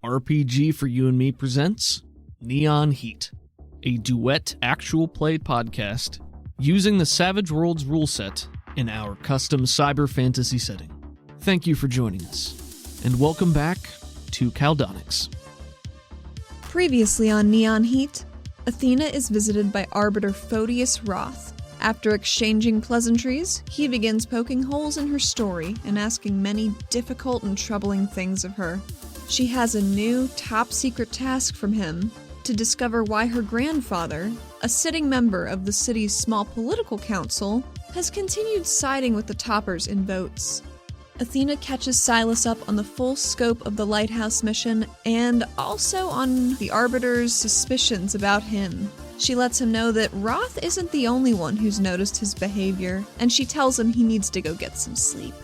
RPG for You and Me presents Neon Heat, a duet actual play podcast using the Savage Worlds rule set in our custom cyber fantasy setting. Thank you for joining us, and welcome back to Caldonics. Previously on Neon Heat, Athena is visited by Arbiter Photius Roth. After exchanging pleasantries, he begins poking holes in her story and asking many difficult and troubling things of her. She has a new, top-secret task from him to discover why her grandfather, a sitting member of the city's small political council, has continued siding with the toppers in votes. Athena catches Silas up on the full scope of the lighthouse mission and also on the Arbiter's suspicions about him. She lets him know that Roth isn't the only one who's noticed his behavior, and she tells him he needs to go get some sleep.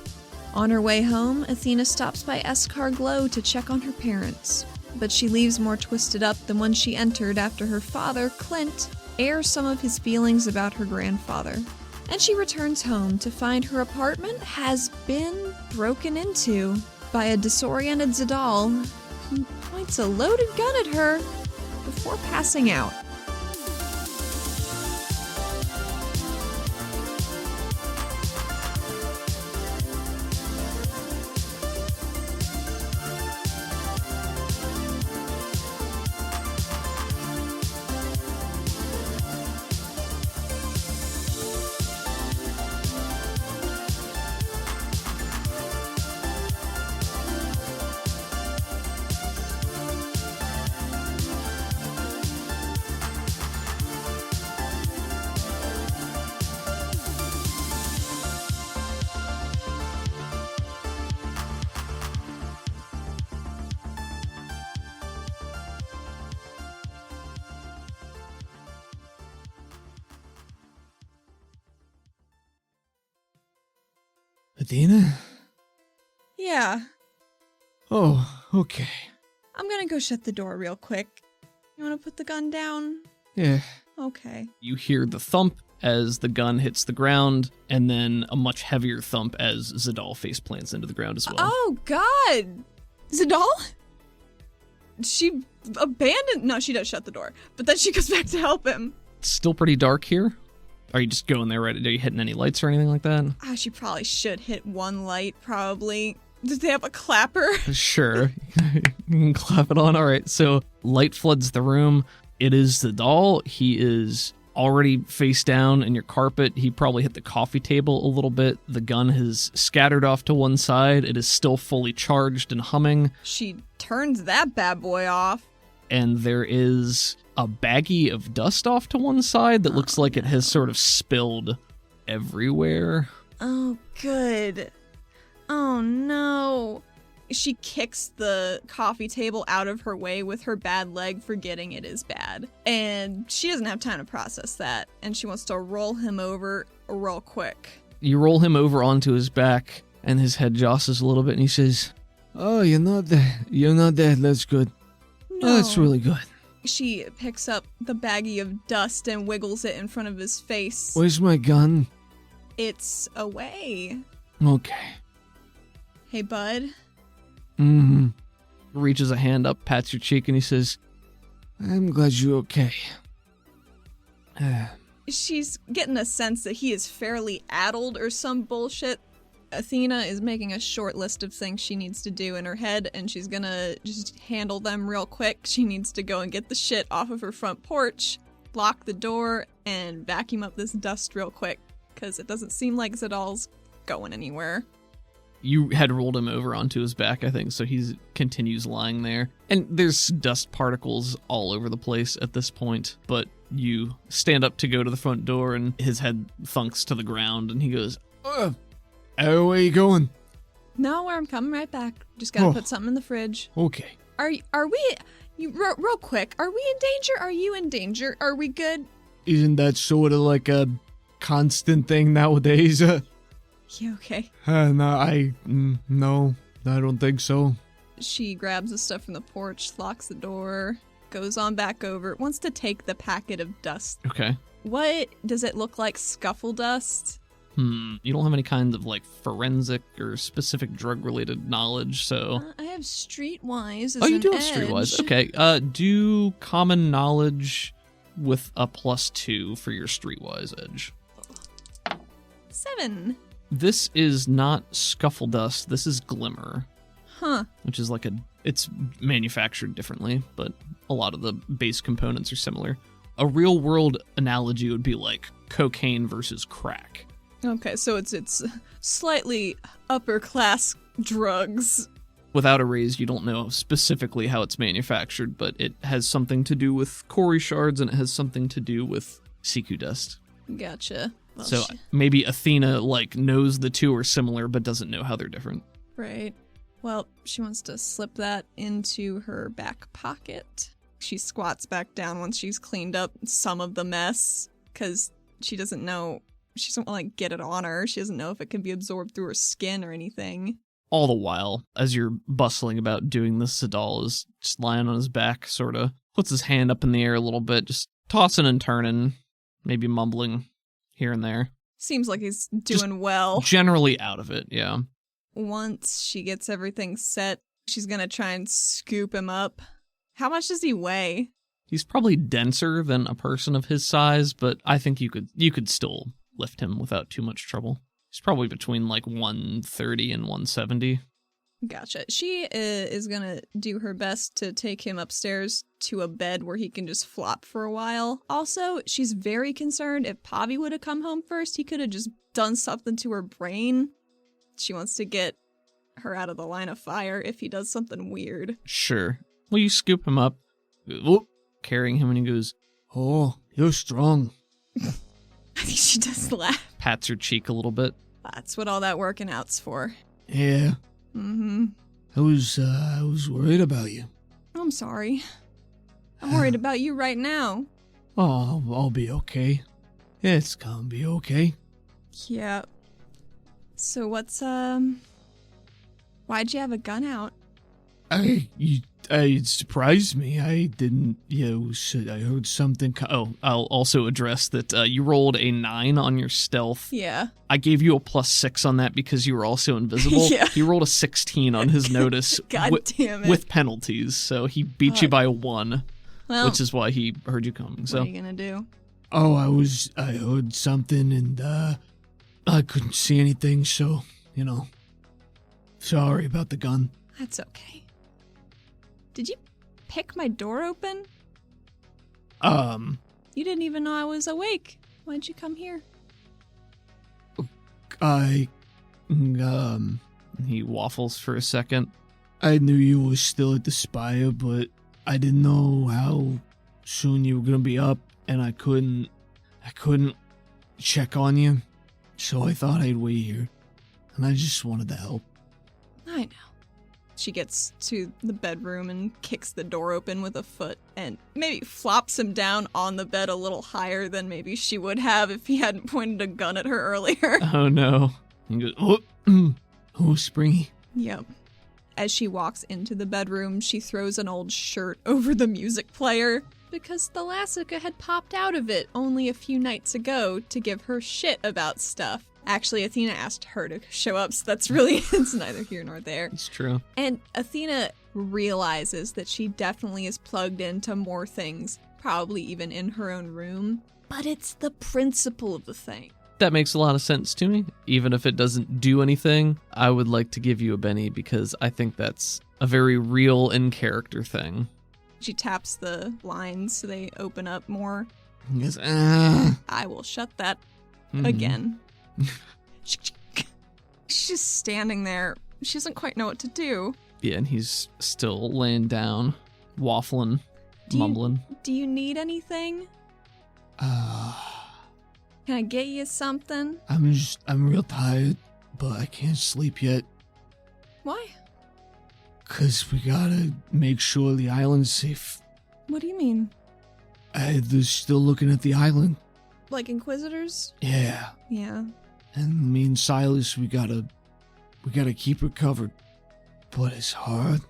On her way home, Athena stops by Eskar Glow to check on her parents, but she leaves more twisted up than when she entered after her father, Clint, airs some of his feelings about her grandfather. And she returns home to find her apartment has been broken into by a disoriented Zadal who points a loaded gun at her before passing out. Athena? Yeah, Oh, okay. I'm gonna go shut the door real quick. You wanna put the gun down? Yeah. Okay. You hear the thump as the gun hits the ground, and then a much heavier thump as Zadal face plants into the ground as well. Oh, God! Zadal? She abandoned... No, she does shut the door. But then she goes back to help him. It's still pretty dark here. Are you just going there right? Are you hitting any lights or anything like that? She probably should hit one light, probably. Did they have a clapper? Sure. You can clap it on. All right. So light floods the room. It is the doll. He is already face down in your carpet. He probably hit the coffee table a little bit. The gun has scattered off to one side. It is still fully charged and humming. She turns that bad boy off. And there is a baggie of dust off to one side that looks like it has sort of spilled everywhere. Oh, good. Oh, no. She kicks the coffee table out of her way with her bad leg, forgetting it is bad. And she doesn't have time to process that, and she wants to roll him over real quick. You roll him over onto his back, and his head jostles a little bit, and he says, "Oh, you're not dead. You're not dead. That's good. No. Oh, that's really good. She picks up the baggie of dust and wiggles it in front of his face. Where's my gun?" It's away. Okay. Hey, bud. Mm-hmm. Reaches a hand up, pats your cheek, and he says, "I'm glad you're okay." She's getting a sense that he is fairly addled or some bullshit. Athena is making a short list of things she needs to do in her head, and she's gonna just handle them real quick. She needs to go and get the shit off of her front porch, lock the door, and vacuum up this dust real quick, because it doesn't seem like Zadal's going anywhere. You had rolled him over onto his back, I think, so he continues lying there. And there's dust particles all over the place at this point, but you stand up to go to the front door, and his head thunks to the ground, and he goes, "Where are you going?" No, I'm coming right back. Just gotta put something in the fridge. Okay. Are we... real quick, are we in danger? Are you in danger? Are we good? Isn't that sort of like a constant thing nowadays? You okay? No, I don't think so. She grabs the stuff from the porch, locks the door, goes on back over, wants to take the packet of dust. Okay. What does it look like? Scuffle dust? You don't have any kind of, like, forensic or specific drug-related knowledge, so... I have streetwise as Oh, you an do have edge. streetwise. Okay, do common knowledge with a +2 for your streetwise edge. 7. This is not Scuffle Dust, this is Glimmer. Huh. Which is like it's manufactured differently, but a lot of the base components are similar. A real world analogy would be like cocaine versus crack. Okay, so it's slightly upper class drugs. Without a raise, you don't know specifically how it's manufactured, but it has something to do with Cori shards and it has something to do with Siku dust. Gotcha. Well, So maybe Athena like knows the two are similar but doesn't know how they're different. Right. Well, she wants to slip that into her back pocket. She squats back down once she's cleaned up some of the mess, because she doesn't know, she doesn't want to like, get it on her. She doesn't know if it can be absorbed through her skin or anything. All the while, as you're bustling about doing this, Sadal is just lying on his back, sort of puts his hand up in the air a little bit, just tossing and turning, maybe mumbling here and there. Seems like he's doing well. Generally out of it, yeah. Once she gets everything set, she's gonna try and scoop him up. How much does he weigh? He's probably denser than a person of his size, but I think you could still lift him without too much trouble. He's probably between like 130 and 170. Gotcha. She is gonna do her best to take him upstairs to a bed where he can just flop for a while. Also, she's very concerned if Pavi would have come home first, he could have just done something to her brain. She wants to get her out of the line of fire if he does something weird. Sure. Well, you scoop him up, whoop, carrying him, and he goes, "Oh, you're strong." I think she does laugh. Pats her cheek a little bit. That's what all that working out's for. Yeah. Mm-hmm. I was worried about you. I'm sorry. I'm worried about you right now. Oh, I'll be okay. It's gonna be okay. Yeah. So what's, why'd you have a gun out? It surprised me. I didn't, I heard something. I'll also address that you rolled a 9 on your stealth. Yeah. I gave you a +6 on that because you were also invisible. Yeah. He rolled a 16 on his notice. God damn it. With penalties, so he beat you by 1, Well, which is why he heard you coming. So what are you gonna do? Oh, I heard something and, I couldn't see anything, so, sorry about the gun. That's okay. Did you pick my door open? You didn't even know I was awake. Why'd you come here? he waffles for a second. I knew you were still at the Spire, but I didn't know how soon you were gonna be up, and I couldn't check on you, so I thought I'd wait here, and I just wanted to help. I know. She gets to the bedroom and kicks the door open with a foot and maybe flops him down on the bed a little higher than maybe she would have if he hadn't pointed a gun at her earlier. Oh no. He goes, Oh, Springy. Yep. As she walks into the bedroom, she throws an old shirt over the music player because the Lassica had popped out of it only a few nights ago to give her shit about stuff. Actually, Athena asked her to show up, so that's really, it's neither here nor there. It's true. And Athena realizes that she definitely is plugged into more things, probably even in her own room, but it's the principle of the thing. That makes a lot of sense to me. Even if it doesn't do anything, I would like to give you a Benny because I think that's a very real in-character thing. She taps the blinds so they open up more. He goes, I will shut that again. She's just standing there. She doesn't quite know what to do. Yeah, and he's still laying down, waffling, mumbling. Do you need anything? Can I get you something? I'm real tired, but I can't sleep yet. Why? 'Cause we gotta make sure the island's safe. What do you mean? They're still looking at the island. Like Inquisitors? Yeah. Yeah. And me and Silas, we gotta keep her covered. But it's hard.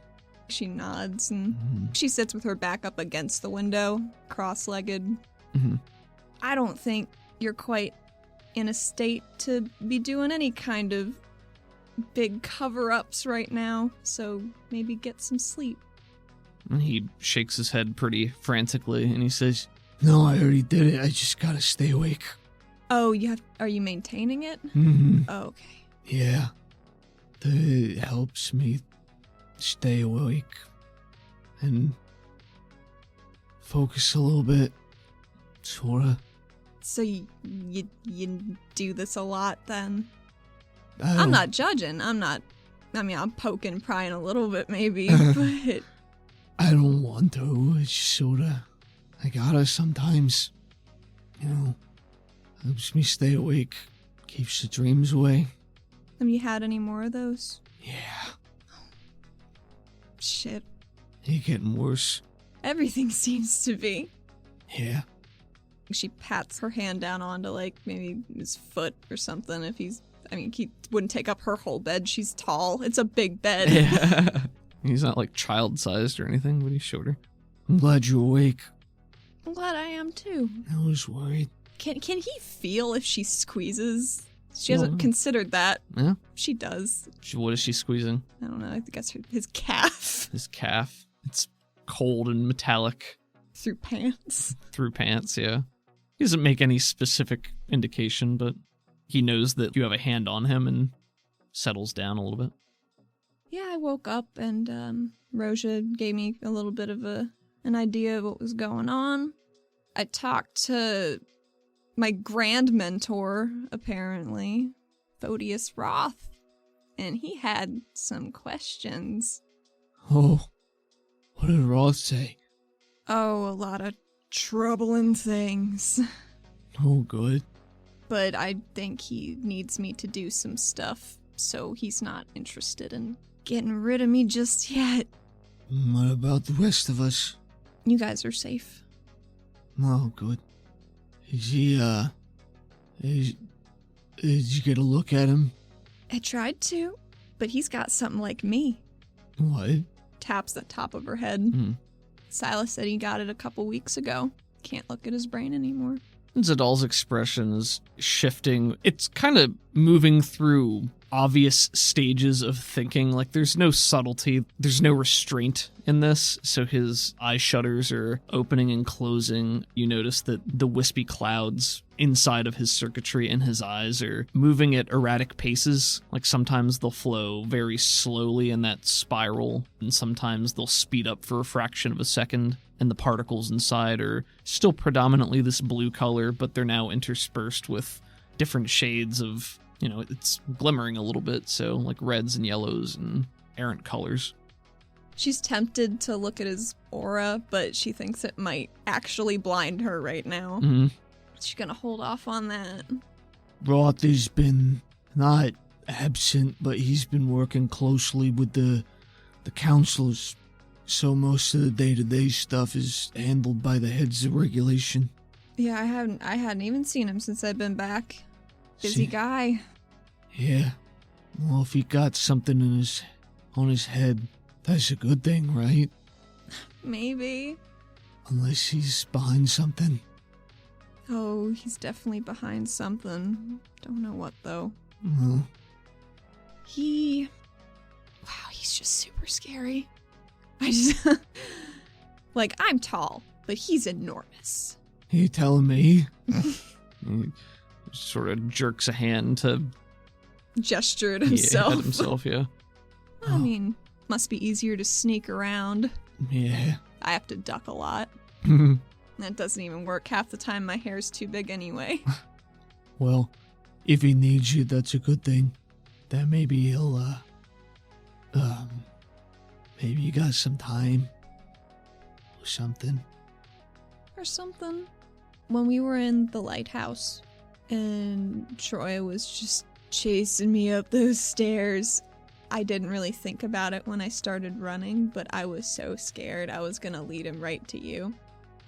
She nods and she sits with her back up against the window, cross-legged. Mm-hmm. I don't think you're quite in a state to be doing any kind of big cover-ups right now, so maybe get some sleep. And he shakes his head pretty frantically, and he says, No, I already did it. I just gotta stay awake. Oh, are you maintaining it? Mm-hmm. Oh, okay. Yeah. It helps me stay awake and focus a little bit, sorta. So you do this a lot then? I I'm not judging. I'm poking, prying a little bit maybe, but... I don't want to. It's just sorta... I gotta sometimes. You know, helps me stay awake. Keeps the dreams away. Have you had any more of those? Yeah. Shit. They're getting worse. Everything seems to be. Yeah. She pats her hand down onto, like, maybe his foot or something if he wouldn't take up her whole bed. She's tall. It's a big bed. yeah. He's not like child-sized or anything, but he's shorter. I'm glad you're awake. I'm glad I am too. I was worried. Can he feel if she squeezes? She hasn't considered that. Yeah. She does. What is she squeezing? I don't know. I think that's his calf. His calf. It's cold and metallic. Through pants. Through pants, yeah. He doesn't make any specific indication, but he knows that you have a hand on him and settles down a little bit. Yeah, I woke up and Roja gave me a little bit of an idea of what was going on. I talked to my grand mentor, apparently, Thodius Roth, and he had some questions. Oh, what did Roth say? Oh, a lot of troubling things. Oh, good. But I think he needs me to do some stuff, so he's not interested in getting rid of me just yet. What about the rest of us? You guys are safe. Oh, good. Is he, did you get a look at him? I tried to, but he's got something like me. What? Taps the top of her head. Mm. Silas said he got it a couple weeks ago. Can't look at his brain anymore. Zadal's expression is shifting. It's kind of moving through obvious stages of thinking. Like, there's no subtlety, there's no restraint in this. So his eye shutters are opening and closing. You notice that the wispy clouds inside of his circuitry in his eyes are moving at erratic paces. Like, sometimes they'll flow very slowly in that spiral, and sometimes they'll speed up for a fraction of a second. And the particles inside are still predominantly this blue color, but they're now interspersed with different shades of, it's glimmering a little bit, so like reds and yellows and errant colors. She's tempted to look at his aura, but she thinks it might actually blind her right now. Mm-hmm. She's gonna hold off on that. Roth has been not absent, but he's been working closely with the counselors. So most of the day-to-day stuff is handled by the heads of regulation. Yeah, I hadn't even seen him since I've been back. Busy guy. Yeah. Well, if he got something on his head, that's a good thing, right? Maybe. Unless he's behind something. Oh, he's definitely behind something. Don't know what, though. Well. He's just super scary. I'm tall, but he's enormous. You telling me? He sort of jerks a hand to gesture at himself. Yeah, at himself, yeah. I mean, must be easier to sneak around. Yeah. I have to duck a lot. That doesn't even work half the time. My hair's too big anyway. Well, if he needs you, that's a good thing. Then maybe he'll, maybe you got some time. Or something. When we were in the lighthouse, and Troy was just chasing me up those stairs, I didn't really think about it when I started running, but I was so scared I was gonna lead him right to you.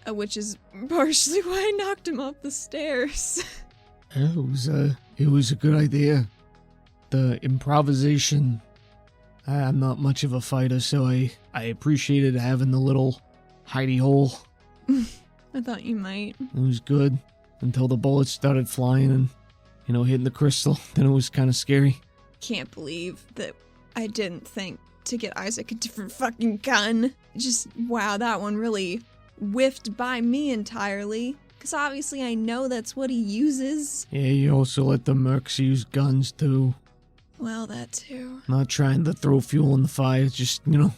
Which is partially why I knocked him up the stairs. It was a good idea. The improvisation. I'm not much of a fighter, so I appreciated having the little hidey hole. I thought you might. It was good until the bullets started flying and hitting the crystal. Then it was kind of scary. Can't believe that I didn't think to get Isaac a different fucking gun. Just, wow, that one really whiffed by me entirely. Because obviously I know that's what he uses. Yeah, you also let the mercs use guns too. Well, that too. Not trying to throw fuel in the fire, just, well,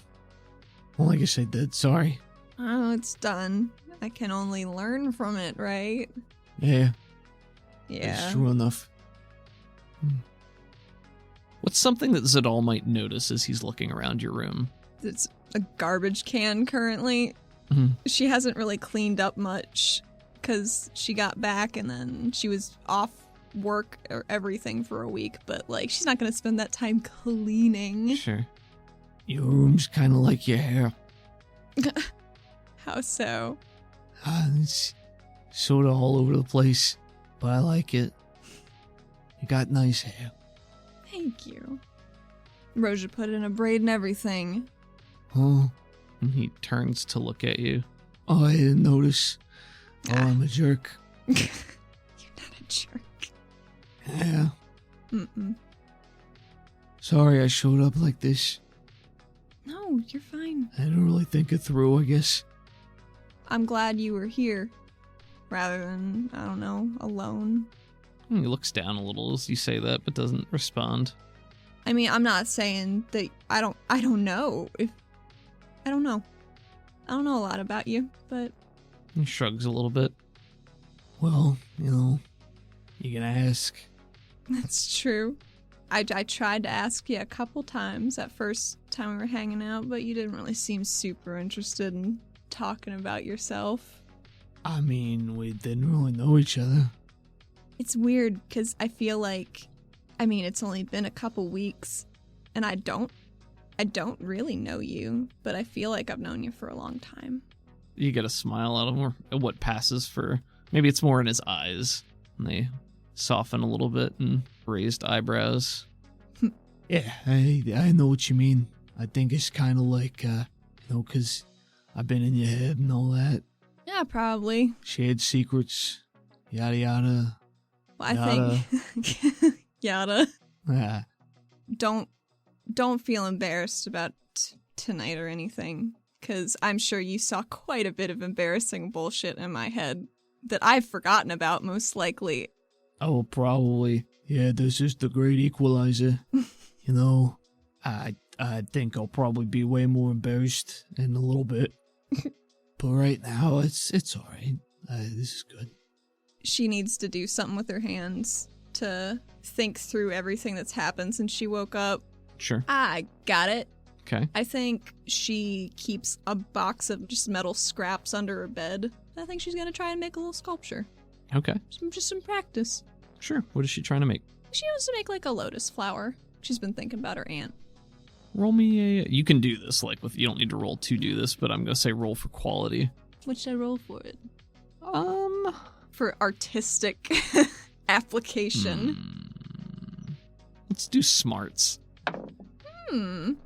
I guess I did, sorry. Oh, it's done. I can only learn from it, right? Yeah, Yeah. that's true enough. What's something that Zadal might notice as he's looking around your room? It's a garbage can currently. Mhm. She hasn't really cleaned up much because she got back and then she was off work or everything for a week, but like she's not going to spend that time cleaning. Sure. Your room's kind of like your hair. How so? It's sort of all over the place, but I like it. You got nice hair. Thank you. Roja put in a braid and everything. Oh, And he turns to look at you. I didn't notice. Oh, I'm a jerk. You're not a jerk. Yeah. Mm-mm. Sorry I showed up like this. No, you're fine. I didn't really think it through, I guess. I'm glad you were here rather than, I don't know, alone. He looks down a little as you say that, but doesn't respond. I mean, I'm not saying that I don't know if I don't know. I don't know a lot about you, but He shrugs a little bit. Well, you can ask. that's true. I tried to ask you a couple times that first time we were hanging out, but you didn't really seem super interested in talking about yourself. I mean, we didn't really know each other. It's weird because I feel like, it's only been a couple weeks and I don't really know you, but I feel like I've known you for a long time. You get a smile out of him, or what passes for... Maybe it's more in his eyes. And they soften a little bit and raised eyebrows. Yeah, I know what you mean. I think it's kind of like, because I've been in your head and all that. Yeah, probably. Shared secrets, yada yada. Well, I think yada. Ah, Don't feel embarrassed about tonight or anything, because I'm sure you saw quite a bit of embarrassing bullshit in my head that I've forgotten about, most likely. oh, probably. Yeah, this is the great equalizer. I think I'll probably be way more embarrassed in a little bit. But right now, it's all right. This is good. She needs to do something with her hands to think through everything that's happened since she woke up. Sure. I got it. Okay. I think she keeps a box of just metal scraps under her bed. I think she's gonna try and make a little sculpture. Okay. Just some practice. Sure. What is she trying to make? She wants to make like a lotus flower. She's been thinking about her aunt. Roll me a... You can do this, you don't need to roll to do this, but I'm going to say roll for quality. What should I roll for it? For artistic application. Let's do smarts. 10.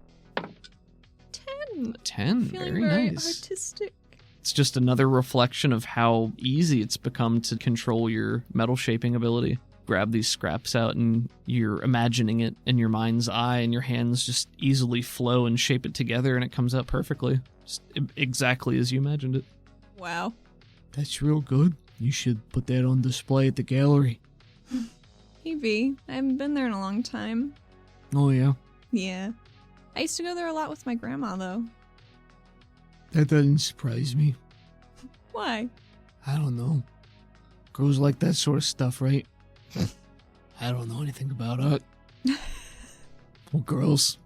10. Feeling Very very nice. artistic. It's just another reflection of how easy it's become to control your metal shaping ability. Grab these scraps out and you're imagining it in your mind's eye, and your hands just easily flow and shape it together, and it comes out perfectly. Just exactly as you imagined it. Wow. That's real good. You should put that on display at the gallery. Maybe. I haven't been there in a long time. Oh, yeah? Yeah. I used to go there a lot with my grandma, though. That doesn't surprise me. Why? I don't know. Girls like that sort of stuff, right? I don't know anything about it. Well, girls.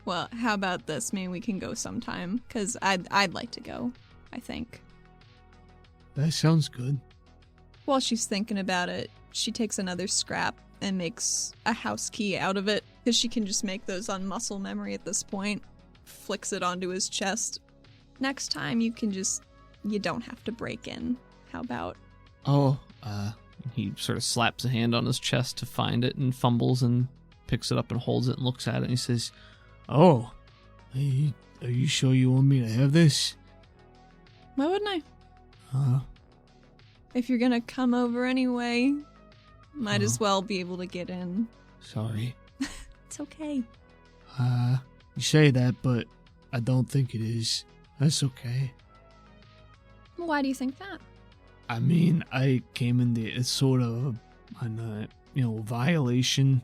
Well, how about this? Maybe we can go sometime, because I'd like to go, I think. That sounds good. While she's thinking about it, she takes another scrap and makes a house key out of it, because she can just make those on muscle memory at this point. Flicks it onto his chest. Next time you don't have to break in. How about? Oh, He sort of slaps a hand on his chest to find it and fumbles and picks it up and holds it and looks at it and he says, oh, are you sure you want me to have this? Why wouldn't I? If you're gonna come over anyway, might as well be able to get in. Sorry. It's okay. You say that, but I don't think it is. That's okay. Why do you think that? I mean, I came in the, it's sort of an, violation,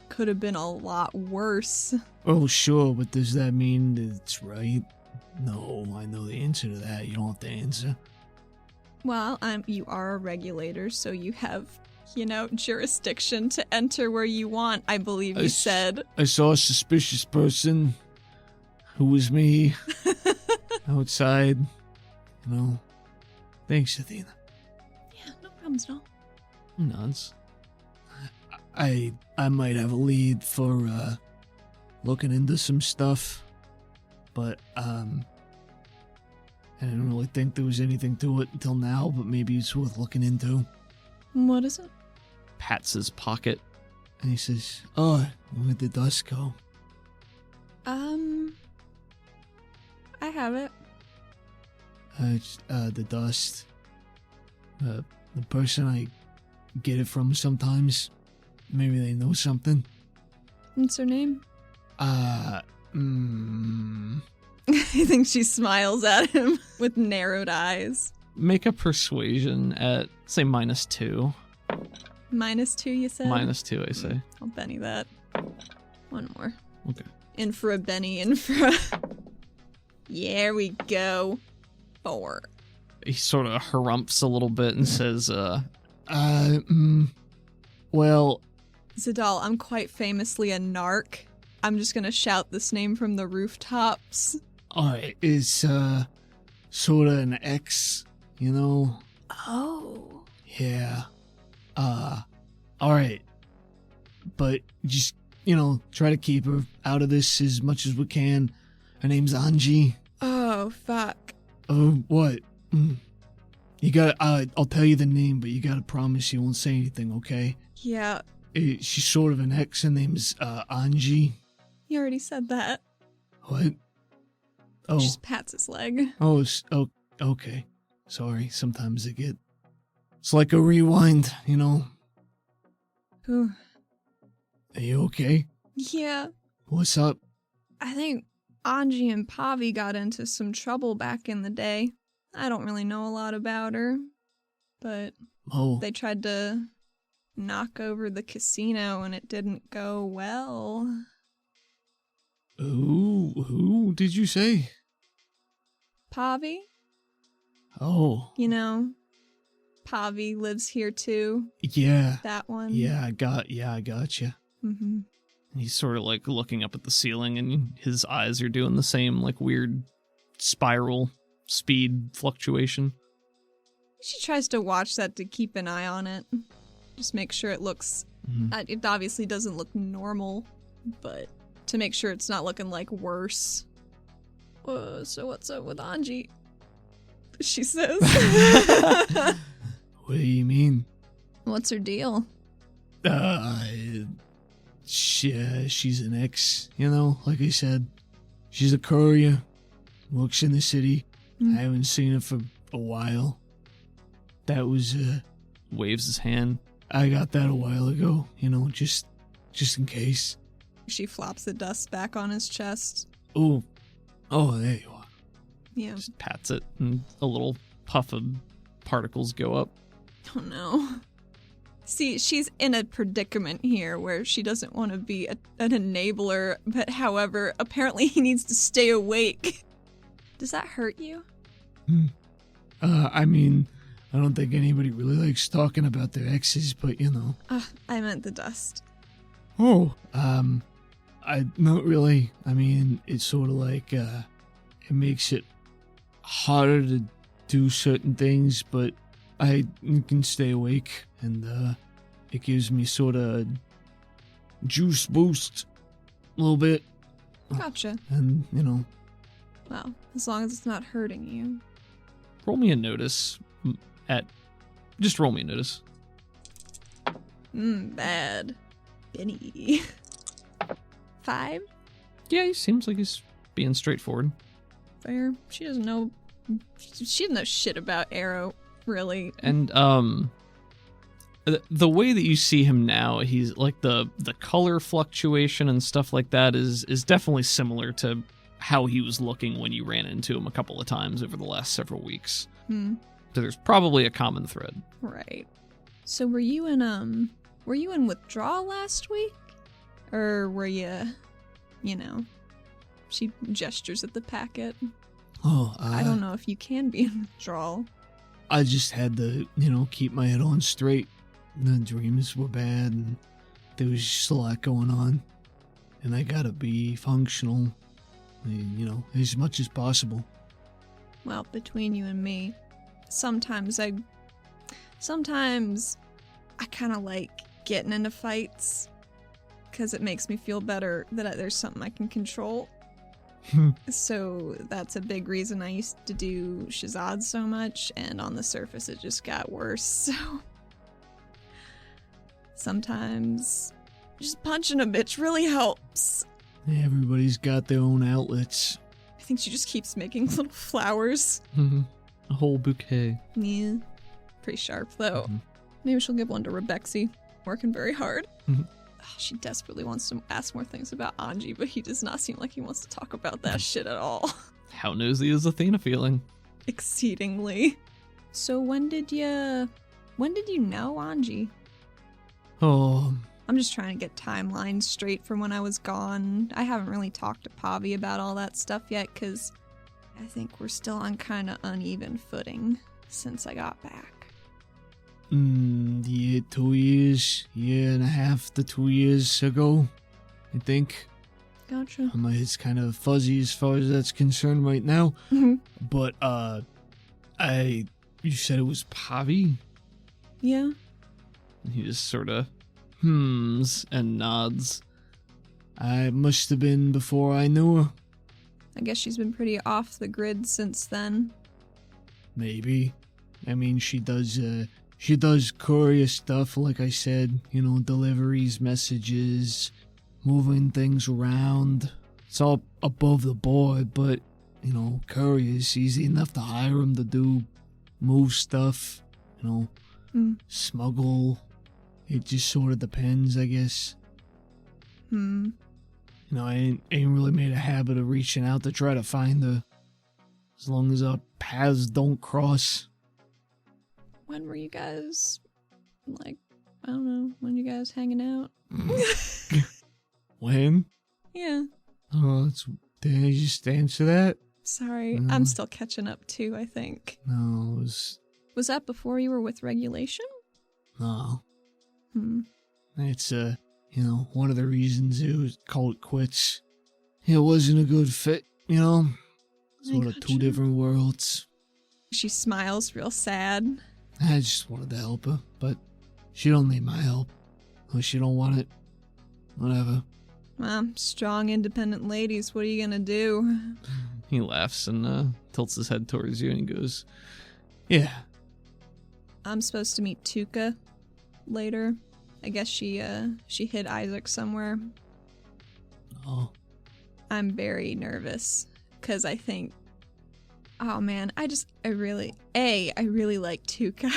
Could have been a lot worse. Oh, sure, but does that mean that it's right? No, I know the answer to that. You don't have to answer. Well, you are a regulator, so you have, jurisdiction to enter where you want, I believe you said. I saw a suspicious person who was me outside. Thanks, Athena. Yeah, no problems at all. Nods. I might have a lead for looking into some stuff, but I didn't really think there was anything to it until now, but maybe it's worth looking into. What is it? Pats his pocket. And he says, "Oh, where'd the dust go?" I have it. It's the dust. The person I get it from sometimes. Maybe they know something. What's her name? I think she smiles at him with narrowed eyes. Make a persuasion at, say, -2. -2, you said? -2, I say. I'll Benny that. One more. Okay. In for a Benny, in for a... There we go. 4. He sort of harumphs a little bit and says, well... Zadal, I'm quite famously a narc. I'm just gonna shout this name from the rooftops. Alright, it's, sorta an X, Oh. Yeah. Alright. But just, try to keep her out of this as much as we can. Her name's Anji. Oh, fuck. Oh, what? You gotta, I'll tell you the name, but you gotta promise you won't say anything, okay? Yeah, She's sort of an X. Her name's, Anji. you already said that. What? Oh. Just pats his leg. Oh, okay. Sorry, sometimes it's like a rewind, Whew. Are you okay? Yeah, What's up? I think Anji and Pavi got into some trouble back in the day. I don't really know a lot about her, but Oh. they tried to knock over the casino and it didn't go well. Who did you say? Pavi? Oh. Pavi lives here too. Yeah. That one. Yeah, I gotcha. Mm-hmm. he's sort of like looking up at the ceiling and his eyes are doing the same like weird spiral speed fluctuation. She tries to watch that to keep an eye on it. Just make sure it looks... It obviously doesn't look normal, but to make sure it's not looking like worse. So what's up with Anji? She says. What do you mean? What's her deal? She's an ex, like I said. She's a courier, works in the city. I haven't seen her for a while. That was, Waves his hand. I got that a while ago, just in case. She flops the dust back on his chest. Oh, there you are. Yeah. Just pats it and a little puff of particles go up. Oh no. See, she's in a predicament here where she doesn't want to be an enabler, but however, apparently he needs to stay awake. Does that hurt you? I mean, I don't think anybody really likes talking about their exes, but I meant the dust. Oh, not really. I mean, it's sort of like, it makes it harder to do certain things, but I can stay awake, and, it gives me sort of juice boost a little bit. Gotcha. And, Well, as long as it's not hurting you. Roll me a notice just roll me a notice. Bad. Benny. 5? Yeah, he seems like he's being straightforward. Fair. She doesn't know She didn't know shit about Arrow, really. And the way that you see him now, he's like the color fluctuation and stuff like that is definitely similar to how he was looking when you ran into him a couple of times over the last several weeks. So there's probably a common thread. Right. So were you in withdrawal last week? Or were you, she gestures at the packet. Oh, I don't know if you can be in withdrawal. I just had to, keep my head on straight. The dreams were bad, and there was just a lot going on. And I gotta be functional, as much as possible. Well, between you and me, sometimes I kind of like getting into fights because it makes me feel better that there's something I can control. So that's a big reason I used to do Shazad so much, and on the surface it just got worse. So sometimes just punching a bitch really helps. Everybody's got their own outlets. I think she just keeps making little flowers. A whole bouquet. Yeah. Pretty sharp, though. Maybe she'll give one to Rebexy. Working very hard. She desperately wants to ask more things about Anji, but he does not seem like he wants to talk about that shit at all. How nosy is Athena feeling? Exceedingly. So when did you know Anji? Oh, I'm just trying to get timelines straight from when I was gone. I haven't really talked to Pavi about all that stuff yet, because I think we're still on kind of uneven footing since I got back. Yeah, 2 years, year and a half to 2 years ago, I think. Gotcha. My head's kind of fuzzy as far as that's concerned right now. But, you said it was Pavi? Yeah. He just sort of hums and nods. I must have been before I knew her. I guess she's been pretty off the grid since then. Maybe. I mean, she does courier stuff, like I said, deliveries, messages, moving things around. It's all above the board, but, courier's easy enough to hire them to move stuff, smuggle. It just sort of depends, I guess. I ain't really made a habit of reaching out to try to find her, as long as our paths don't cross. When were you guys, I don't know, when you guys hanging out? When? Yeah. Oh, did I just answer that? Sorry, No. I'm still catching up too, I think. No, it was... Was that before you were with Regulation? No. It's, one of the reasons it was called quits. It wasn't a good fit, Sort of two different worlds. She smiles real sad. I just wanted to help her, but she don't need my help. Or she don't want it. Whatever. Well, strong, independent ladies, what are you gonna do? He laughs and tilts his head towards you and he goes, Yeah. I'm supposed to meet Tuka later. I guess she hid Isaac somewhere. Oh. I'm very nervous, because I think, oh man, I really like Tuka,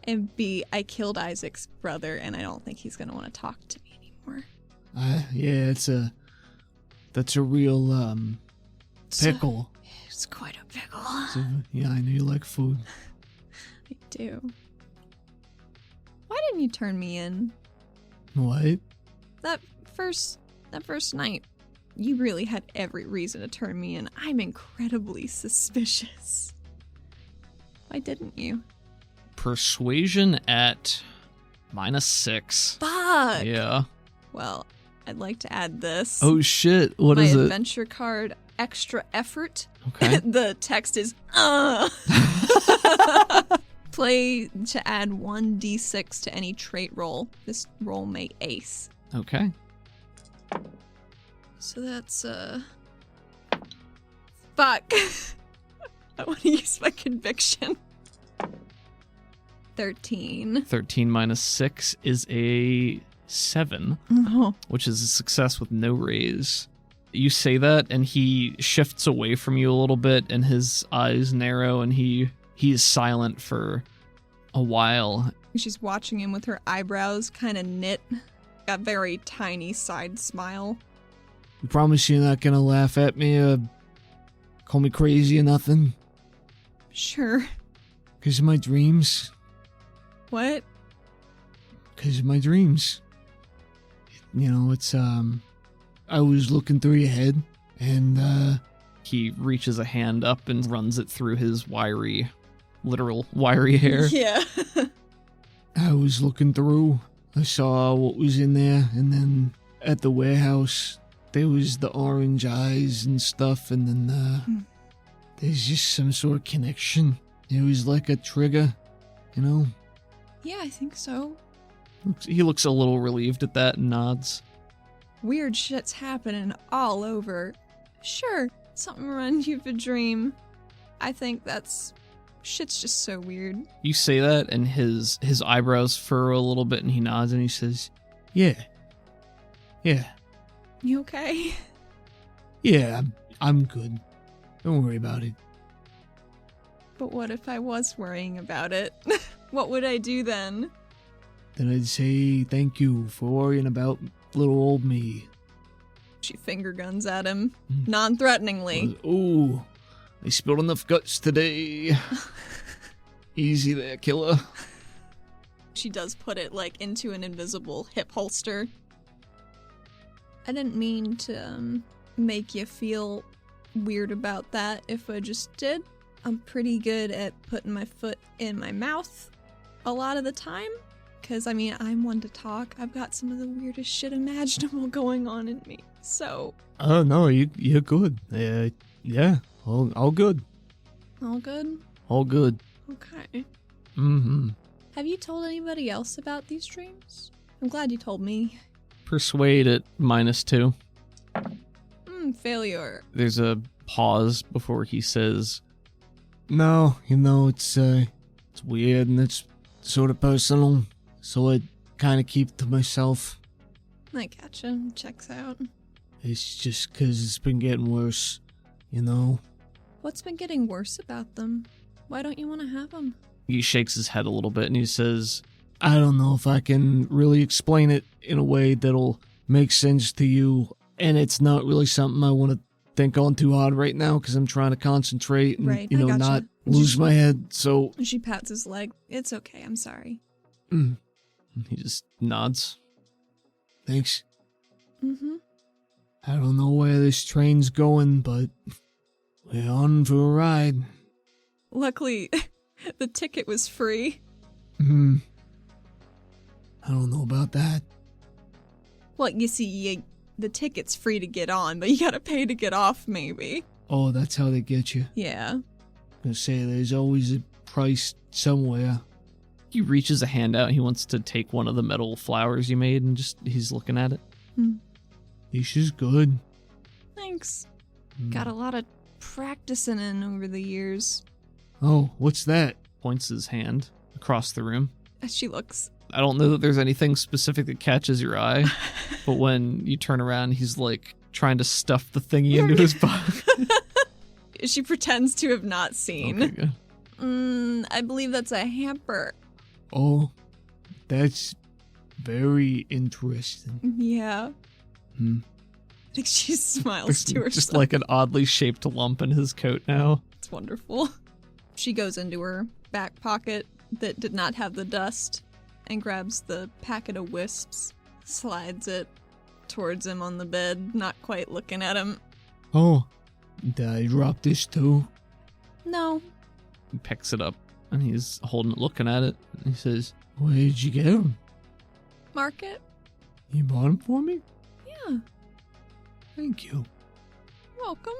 and B, I killed Isaac's brother, and I don't think he's gonna want to talk to me anymore. Yeah, that's a real, pickle. It's quite a pickle. Yeah, I know you like food. I do. Why didn't you turn me in? What? That first night, you really had every reason to turn me in. I'm incredibly suspicious. Why didn't you? persuasion at -6. Fuck! Yeah. Well, I'd like to add this. Oh shit, what My is it? adventure card, extra effort. Okay. The text is, Play to add 1d6 to any trait roll. This roll may ace. Okay. So that's, Fuck. I want to use my conviction. 13. 13 -6 is a 7, Oh. which is a success with no raise. You say that, and he shifts away from you a little bit, and his eyes narrow, and he is silent for a while. She's watching him with her eyebrows kind of knit, a very tiny side smile. You promise you're not gonna laugh at me or call me crazy or nothing? Sure. 'Cause of my dreams. What? 'Cause of my dreams. You know, it's, I was looking through your head, and, He reaches a hand up and runs it through his literal wiry hair. Yeah. I was looking through. I saw what was in there, and then at the warehouse, there was the orange eyes and stuff, and then, there's just some sort of connection. It was like a trigger, you know? Yeah, I think so. He looks a little relieved at that and nods. Weird shit's happening all over. Sure, something runs you of a dream. I think shit's just so weird. You say that, and his eyebrows furrow a little bit, and he nods, and he says, Yeah. You okay? Yeah, I'm good. Don't worry about it. But what if I was worrying about it? What would I do then? Then I'd say thank you for worrying about little old me. She finger guns at him, non-threateningly. Ooh, I spilled enough guts today. Easy there, killer. She does put it, into an invisible hip holster. I didn't mean to, make you feel weird about that if I just did. I'm pretty good at putting my foot in my mouth a lot of the time. Because, I'm one to talk. I've got some of the weirdest shit imaginable going on in me, so... Oh, no, you're good. Yeah, all good. All good? All good. Okay. Mm-hmm. Have you told anybody else about these dreams? I'm glad you told me. Persuade at -2. Failure. There's a pause before he says, No, it's weird and it's sort of personal, so I kind of keep to myself. I gotcha. Checks out. It's just 'cause it's been getting worse, you know? What's been getting worse about them? Why don't you want to have them? he shakes his head a little bit, and he says, I don't know if I can really explain it in a way that'll make sense to you, and it's not really something I want to think on too hard right now because I'm trying to concentrate and, Right, I gotcha. not lose my head, so... She pats his leg. It's okay, I'm sorry. He just nods. Thanks. Mm-hmm. I don't know where this train's going, but we're on for a ride. Luckily, the ticket was free. I don't know about that. Well, you see, the ticket's free to get on, but you gotta pay to get off, maybe. Oh, that's how they get you. Yeah. I'm gonna say there's always a price somewhere. He reaches a hand out. He wants to take one of the metal flowers you made, and he's looking at it. This is good. Thanks. Got a lot of practicing in over the years. Oh, what's that? Points his hand across the room. She looks. I don't know that there's anything specific that catches your eye, but when you turn around, he's like trying to stuff the thingy into his pocket. She pretends to have not seen. Okay, good. I believe that's a hamper. Oh, that's very interesting. Yeah. I think she smiles to herself. Just like an oddly shaped lump in his coat now. It's wonderful. She goes into her back pocket that did not have the dust and grabs the packet of wisps, slides it towards him on the bed, not quite looking at him. Oh, did I drop this too? No. He picks it up, and he's holding it, looking at it. And he says, Where did you get them? Market? You bought them for me? Yeah. Thank you. Welcome.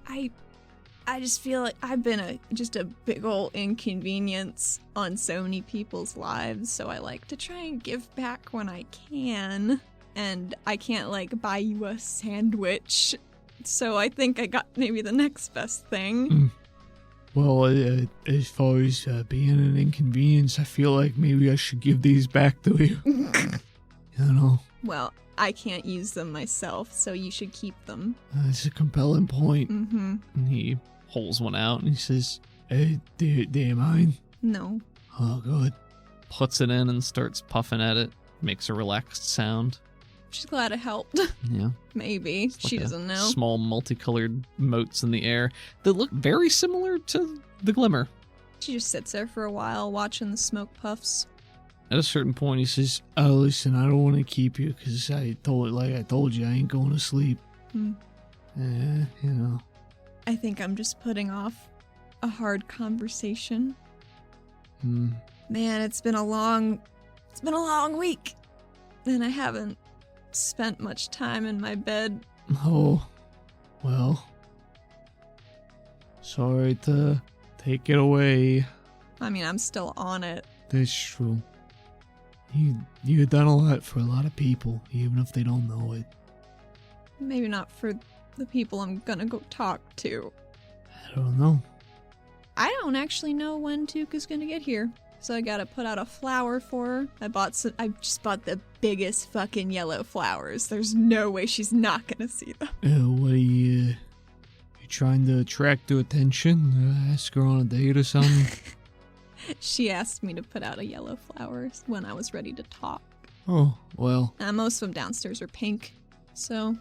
I just feel like I've been just a big ol' inconvenience on so many people's lives, so I like to try and give back when I can. And I can't, buy you a sandwich. So I think I got maybe the next best thing. Well, as far as being an inconvenience, I feel like maybe I should give these back to you. I don't know. Well, I can't use them myself, so you should keep them. That's a compelling point. Mm-hmm. And he pulls one out and he says, Hey, do you mind? No. Oh, good. puts it in and starts puffing at it. Makes a relaxed sound. She's glad it helped. Yeah. Maybe. It's like She a doesn't know. Small multicolored motes in the air that look very similar to the glimmer. She just sits there for a while watching the smoke puffs. At a certain point, he says, Oh, listen, I don't want to keep you because I told you, I ain't going to sleep. You know. I think I'm just putting off a hard conversation. Man, it's been a long week. And I haven't spent much time in my bed. Oh, well. Sorry to take it away. I mean, I'm still on it. That's true. You've done a lot for a lot of people, even if they don't know it. Maybe not for the people I'm gonna go talk to. I don't know. I don't actually know when Tuka's gonna get here. So I gotta put out a flower for her. I just bought the biggest fucking yellow flowers. There's no way she's not gonna see them. What are you trying to attract her attention? Ask her on a date or something? She asked me to put out a yellow flowers when I was ready to talk. Oh, well. Most of them downstairs are pink, so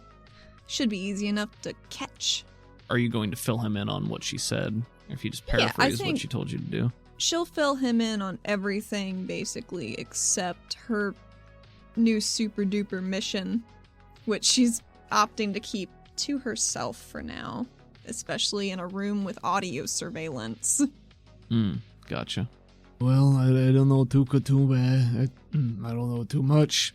should be easy enough to catch. Are you going to fill him in on what she said? Or if you just Yeah, I paraphrase what think- she told you to do? She'll fill him in on everything, basically, except her new super duper mission, which she's opting to keep to herself for now, especially in a room with audio surveillance. Gotcha. Well, I don't know too bad. I don't know too much.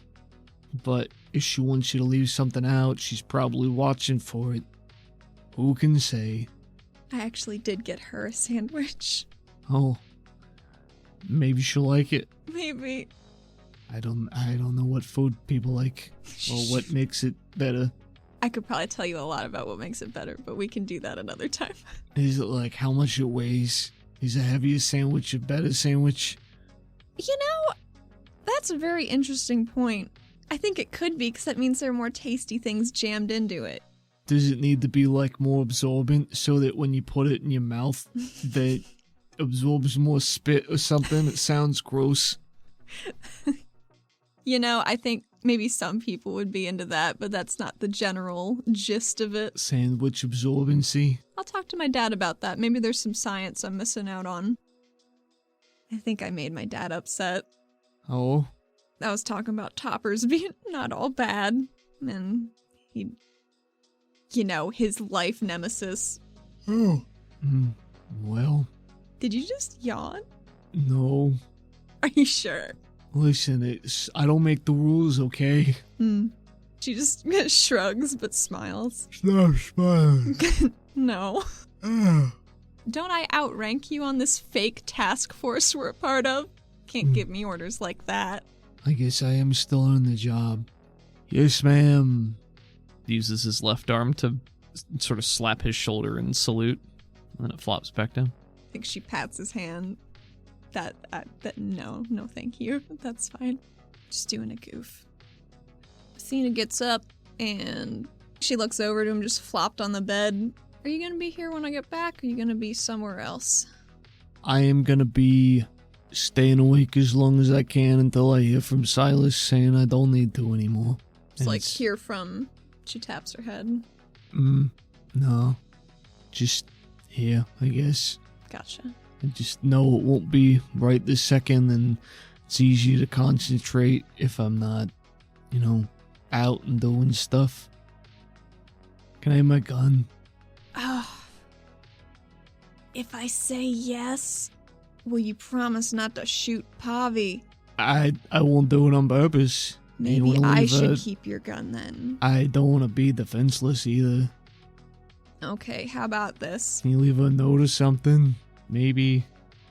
But if she wants you to leave something out, she's probably watching for it. Who can say? I actually did get her a sandwich. Oh, maybe she'll like it. Maybe. I don't know what food people like or what makes it better. I could probably tell you a lot about what makes it better, but we can do that another time. Is it like how much it weighs? Is a heavier sandwich a better sandwich? You know, that's a very interesting point. I think it could be, because that means there are more tasty things jammed into it. Does it need to be like more absorbent so that when you put it in your mouth that absorbs more spit or something? It sounds gross. You know, I think maybe some people would be into that, but that's not the general gist of it. Sandwich absorbency. I'll talk to my dad about that. Maybe there's some science I'm missing out on. I think I made my dad upset. Oh? I was talking about toppers being not all bad, and he, you know, his life nemesis. Oh. Well, Did you just yawn? no. Are you sure? Listen, I don't make the rules, okay? She just shrugs but smiles. Stop smiling. No. Don't I outrank you on this fake task force we're a part of? Can't give me orders like that. I guess I am still on the job. Yes, ma'am. Uses his left arm to sort of slap his shoulder and salute. And then it flops back down. I think she pats his hand. No, thank you. That's fine. Just doing a goof. Athena gets up and she looks over to him, just flopped on the bed. Are you gonna be here when I get back? Or are you gonna be somewhere else? I am gonna be staying awake as long as I can until I hear from Silas saying I don't need to anymore. It's like hear from. She taps her head. No. Just here, I guess. Gotcha. I just know it won't be right this second, and it's easier to concentrate if I'm not, out and doing stuff. Can I have my gun? Oh. If I say yes, will you promise not to shoot Pavi? I won't do it on purpose. You Maybe wanna I leave should a- keep your gun then. I don't want to be defenseless either. Okay, how about this? Can you leave a note or something? Maybe,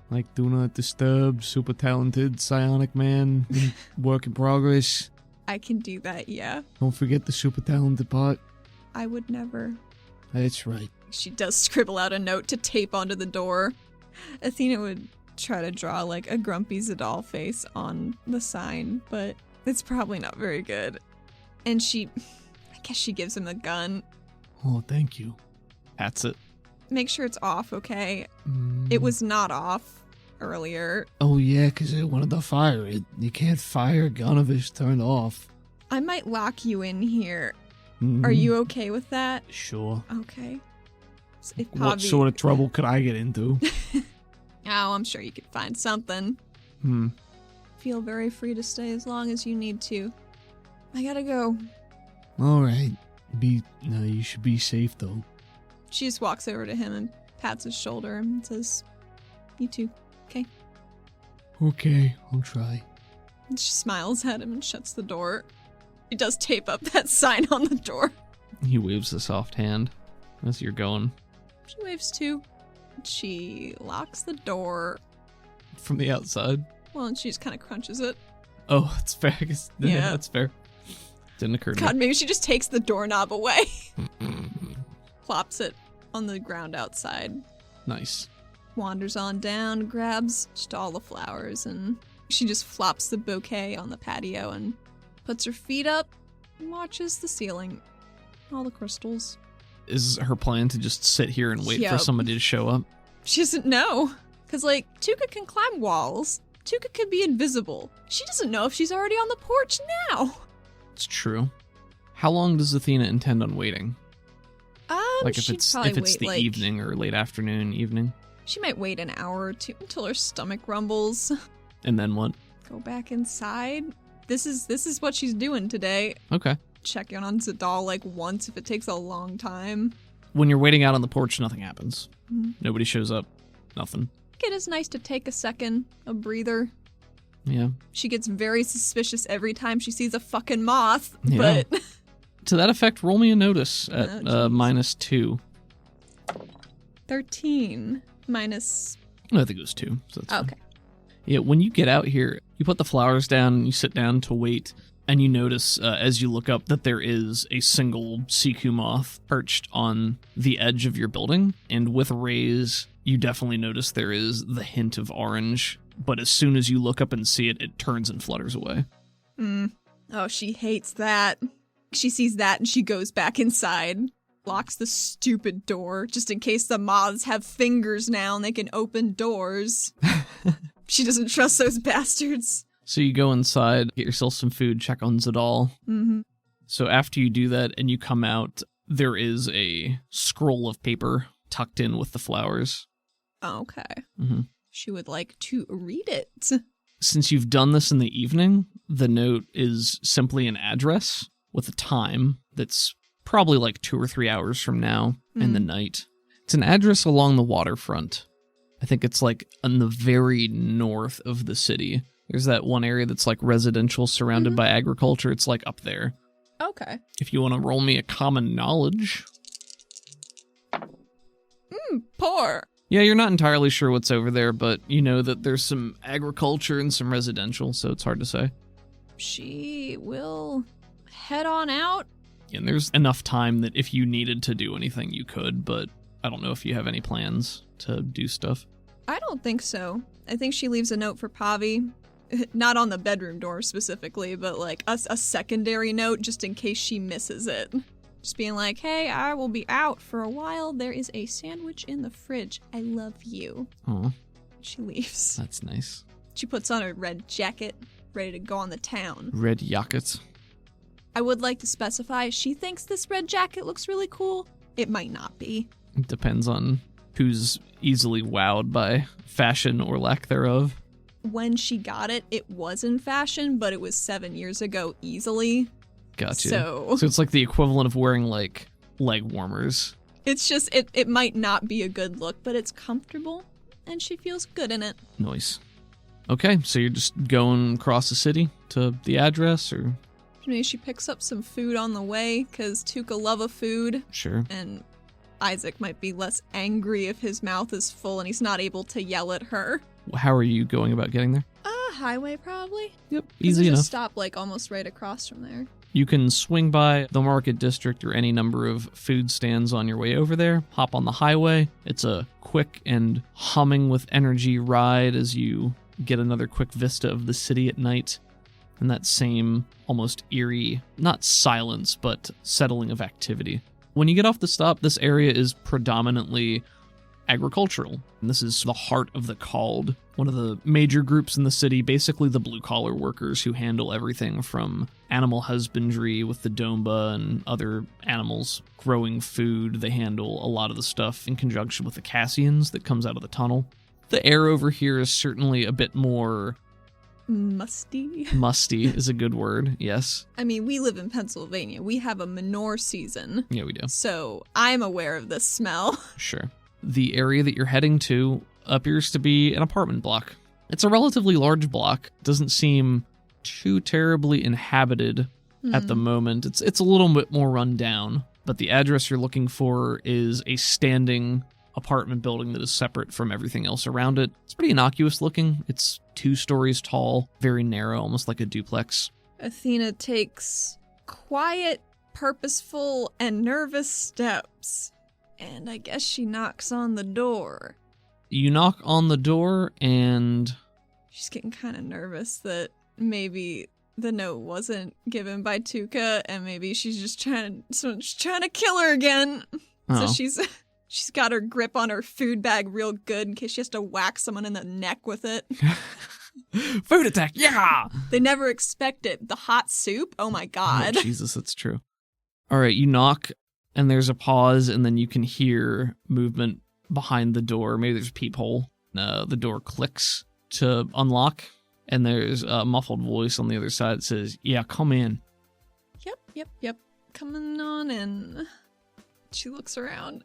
like, do not disturb, super talented, psionic man, work in progress. I can do that, yeah. Don't forget the super talented part. I would never. That's right. She does scribble out a note to tape onto the door. Athena would try to draw like a grumpy Zadal face on the sign, but it's probably not very good. And I guess she gives him the gun. Oh, thank you. That's it. Make sure it's off, okay? It was not off earlier. Oh, yeah, because I wanted to fire it. You can't fire a gun if it's turned off. I might lock you in here. Mhm. Are you okay with that? Sure. Okay. So if What Pavi- sort of trouble could I get into? Oh, I'm sure you could find something. Feel very free to stay as long as you need to. I gotta go. All right. You should be safe, though. She just walks over to him and pats his shoulder and says, "You too, okay?" Okay, I'll try. And she smiles at him and shuts the door. He does tape up that sign on the door. He waves a soft hand as you're going. She waves too. She locks the door. From the outside? Well, and she just kind of crunches it. Oh, that's fair. Yeah. That's fair. Didn't occur to God, me. maybe she just takes the doorknob away. Plops it on the ground outside. Nice. Wanders on down, grabs just all the flowers, and she just flops the bouquet on the patio and puts her feet up and watches the ceiling. All the crystals. Is her plan to just sit here and wait for Yep. somebody to show up? She doesn't know. Because, Tuca can climb walls. Tuca could be invisible. She doesn't know if she's already on the porch now. It's true. How long does Athena intend on waiting? If she'd it's probably the wait, evening or late afternoon, evening, She might wait an hour or two until her stomach rumbles. and then what? Go back inside. This is what she's doing today. Okay. Check in on Zadal once if it takes a long time. When you're waiting out on the porch, nothing happens. Mhm. Nobody shows up. Nothing. It is nice to take a second, a breather. Yeah. She gets very suspicious every time she sees a fucking moth, Yeah. but To that effect, roll me a notice at Oh, jeez. -2. 13 minus. I think it was 2. So that's fine. Okay. Yeah, when you get out here, you put the flowers down and you sit down to wait, and you notice as you look up that there is a single Siku moth perched on the edge of your building, and with rays, you definitely notice there is the hint of orange, but as soon as you look up and see it, it turns and flutters away. Oh, she hates that. She sees that and she goes back inside. Locks the stupid door just in case the moths have fingers now and they can open doors. She doesn't trust those bastards. So you go inside, get yourself some food, check on Zadal. Mm-hmm. So after you do that and you come out, there is a scroll of paper tucked in with the flowers. Okay. Mm-hmm. She would like to read it. Since you've done this in the evening, the note is simply an address with a time that's probably 2 or 3 hours from now in the night. It's an address along the waterfront. I think it's in the very north of the city. There's that one area that's residential surrounded by agriculture. It's up there. Okay. If you want to roll me a common knowledge. Poor. Yeah, you're not entirely sure what's over there, but you know that there's some agriculture and some residential, so it's hard to say. She will head on out. And there's enough time that if you needed to do anything, you could, but I don't know if you have any plans to do stuff. I don't think so. I think she leaves a note for Pavi. Not on the bedroom door specifically, but a secondary note just in case she misses it. Just being like, hey, I will be out for a while. There is a sandwich in the fridge. I love you. Oh, She leaves. that's nice. She puts on her red jacket, ready to go on the town. Red jackets. I would like to specify, she thinks this red jacket looks really cool. It might not be. It depends on who's easily wowed by fashion or lack thereof. When she got it, it was in fashion, but it was 7 years ago easily. Gotcha. So it's the equivalent of wearing leg warmers. it's just, it might not be a good look, but it's comfortable, and she feels good in it. Nice. Okay, so you're just going across the city to the address, or? Maybe she picks up some food on the way, because Tuca love a food, Sure. and Isaac might be less angry if his mouth is full and he's not able to yell at her. How are you going about getting there? Highway probably? Yep, 'Cause easy there's enough. a stop almost right across from there. You can swing by the market district or any number of food stands on your way over there, hop on the highway. It's a quick and humming with energy ride as you get another quick vista of the city at night. and that same almost eerie, not silence, but settling of activity. When you get off the stop, this area is predominantly agricultural, and this is the heart of the Called, one of the major groups in the city, basically the blue-collar workers who handle everything from animal husbandry with the Domba and other animals, growing food. They handle a lot of the stuff in conjunction with the Cassians that comes out of the tunnel. The air over here is certainly a bit more... musty. Musty is a good word, yes. I mean, we live in Pennsylvania. We have a manure season. Yeah, we do. So I'm aware of this smell. Sure. The area that you're heading to appears to be an apartment block. It's a relatively large block. Doesn't seem too terribly inhabited at the moment. It's a little bit more run down, but the address you're looking for is a standing apartment building that is separate from everything else around it. It's pretty innocuous looking. It's 2 stories tall, very narrow, almost like a duplex. Athena takes quiet, purposeful, and nervous steps. And I guess she knocks on the door. You knock on the door and... She's getting kind of nervous that maybe the note wasn't given by Tuca, and maybe she's just trying to kill her again. Oh. So she's got her grip on her food bag real good in case she has to whack someone in the neck with it. Food attack, yeah! They never expect it. The hot soup? Oh my god. Oh, Jesus, that's true. All right, you knock, and there's a pause, and then you can hear movement behind the door. Maybe there's a peephole. The door clicks to unlock, and there's a muffled voice on the other side that says, "Yeah, come in." Yep. Coming on in. She looks around.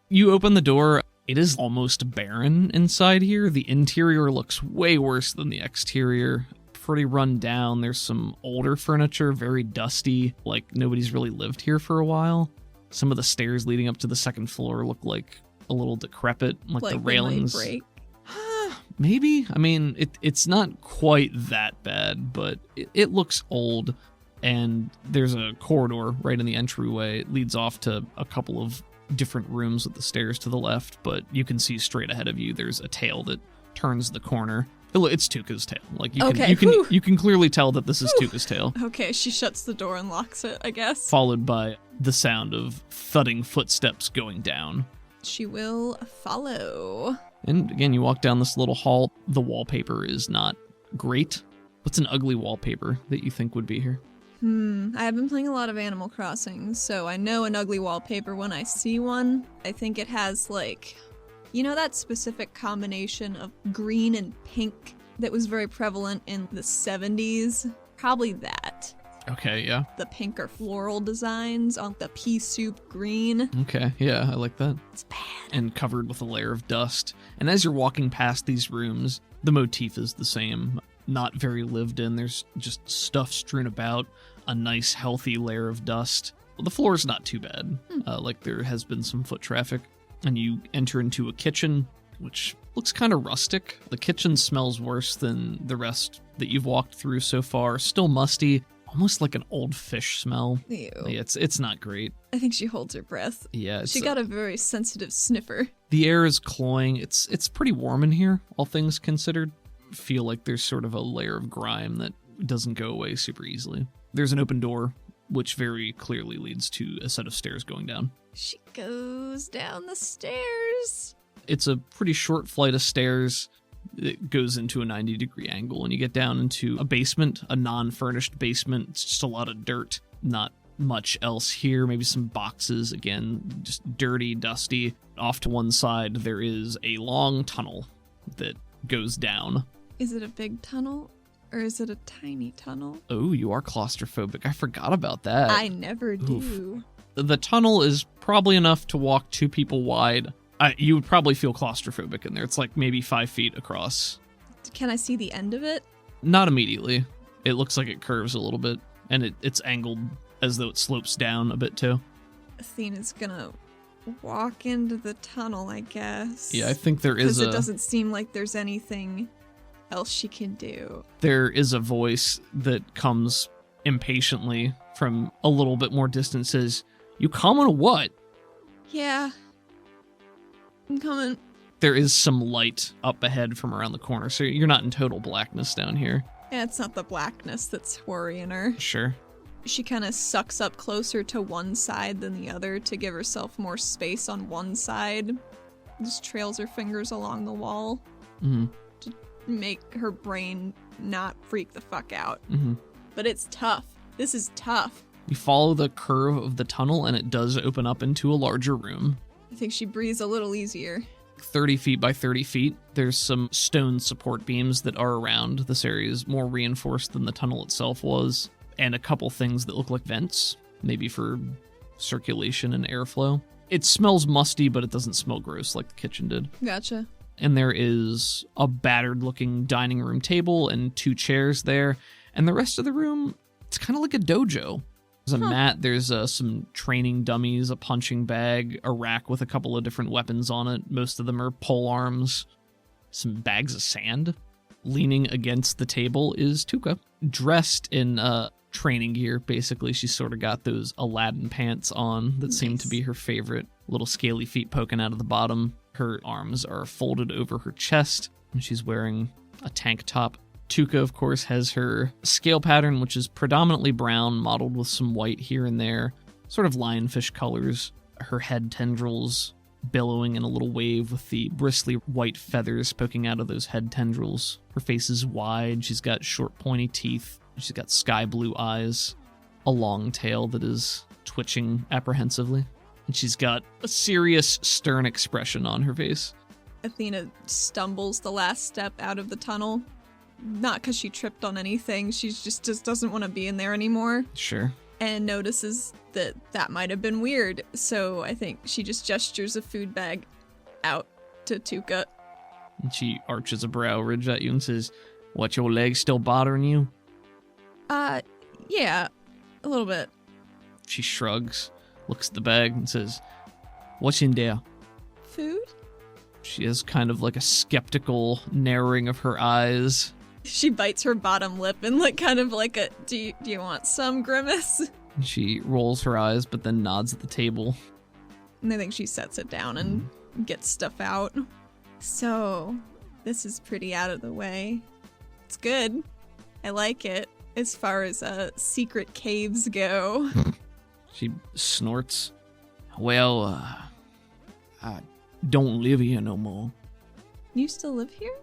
You open the door. It is almost barren inside here. The interior looks way worse than the exterior. Pretty run down. There's some older furniture, very dusty, like nobody's really lived here for a while. Some of the stairs leading up to the second floor look like a little decrepit, like the railings. They might break. Maybe. I mean, it's not quite that bad, but it looks old. And there's a corridor right in the entryway. It leads off to a couple of different rooms with the stairs to the left, but you can see straight ahead of you there's a tail that turns the corner. It's Tuca's tail. Like you can clearly tell that this is Tuca's tail. Okay, she shuts the door and locks it, I guess. Followed by the sound of thudding footsteps going down. She will follow. And again, you walk down this little hall. The wallpaper is not great. What's an ugly wallpaper that you think would be here? I have been playing a lot of Animal Crossing, so I know an ugly wallpaper when I see one. I think it has, like, you know that specific combination of green and pink that was very prevalent in the 70s? Probably that. Okay, yeah. The pink or floral designs on the pea soup green. Okay, yeah, I like that. It's bad. And covered with a layer of dust. And as you're walking past these rooms, the motif is the same. Not very lived in. There's just stuff strewn about, a nice healthy layer of dust. Well, the floor is not too bad, like there has been some foot traffic. And you enter into a kitchen, which looks kind of rustic. The kitchen smells worse than the rest that you've walked through so far. Still musty, almost like an old fish smell. Ew. Yeah, it's not great. I think she holds her breath. Yeah, She got a very sensitive sniffer. The air is cloying. It's pretty warm in here, all things considered. Feel like there's sort of a layer of grime that doesn't go away super easily. There's an open door, which very clearly leads to a set of stairs going down. She goes down the stairs. It's a pretty short flight of stairs. It goes into a 90-degree angle, and you get down into a basement, a non-furnished basement. It's just a lot of dirt. Not much else here. Maybe some boxes. Again, just dirty, dusty. Off to one side, there is a long tunnel that goes down. Is it a big tunnel? Or is it a tiny tunnel? Oh, you are claustrophobic. I forgot about that. I never do. Oof. The tunnel is probably enough to walk 2 people wide. You would probably feel claustrophobic in there. It's like maybe 5 feet across. Can I see the end of it? Not immediately. It looks like it curves a little bit, and it's angled as though it slopes down a bit too. Athena's gonna walk into the tunnel, I guess. Yeah, I think there is because it doesn't seem like there's anything else she can do. There is a voice that comes impatiently from a little bit more distance. Says, "You coming or what?" Yeah. I'm coming. There is some light up ahead from around the corner, so you're not in total blackness down here. Yeah, it's not the blackness that's worrying her. Sure. She kind of sucks up closer to one side than the other to give herself more space on one side. Just trails her fingers along the wall to make her brain not freak the fuck out. But it's tough. This is tough. You follow the curve of the tunnel, and it does open up into a larger room. I think she breathes a little easier. 30 feet by 30 feet. There's some stone support beams that are around. This area is more reinforced than the tunnel itself was. And a couple things that look like vents, maybe for circulation and airflow. It smells musty, but it doesn't smell gross like the kitchen did. Gotcha. And there is a battered-looking dining room table and 2 chairs there. And the rest of the room, it's kind of like a dojo. There's a mat, there's some training dummies, a punching bag, a rack with a couple of different weapons on it. Most of them are pole arms, some bags of sand. Leaning against the table is Tuka, dressed in training gear. Basically, she's sort of got those Aladdin pants on that seem to be her favorite. Little scaly feet poking out of the bottom. Her arms are folded over her chest, and she's wearing a tank top. Tuka, of course, has her scale pattern, which is predominantly brown, mottled with some white here and there, sort of lionfish colors. Her head tendrils billowing in a little wave with the bristly white feathers poking out of those head tendrils. Her face is wide, she's got short pointy teeth, she's got sky blue eyes, a long tail that is twitching apprehensively, and she's got a serious, stern expression on her face. Athena stumbles the last step out of the tunnel. Not because she tripped on anything, she just doesn't want to be in there anymore. Sure. And notices that might have been weird, so I think she just gestures a food bag out to Tuka. And she arches a brow ridge at you and says, "What, your legs still bothering you?" Yeah, a little bit. She shrugs, looks at the bag, and says, "What's in there?" Food? She has kind of like a skeptical narrowing of her eyes. She bites her bottom lip and kind of like a, do you want some grimace? She rolls her eyes, but then nods at the table. And I think she sets it down and gets stuff out. So, this is pretty out of the way. It's good. I like it. As far as secret caves go. She snorts. "Well, I don't live here no more. You still live here?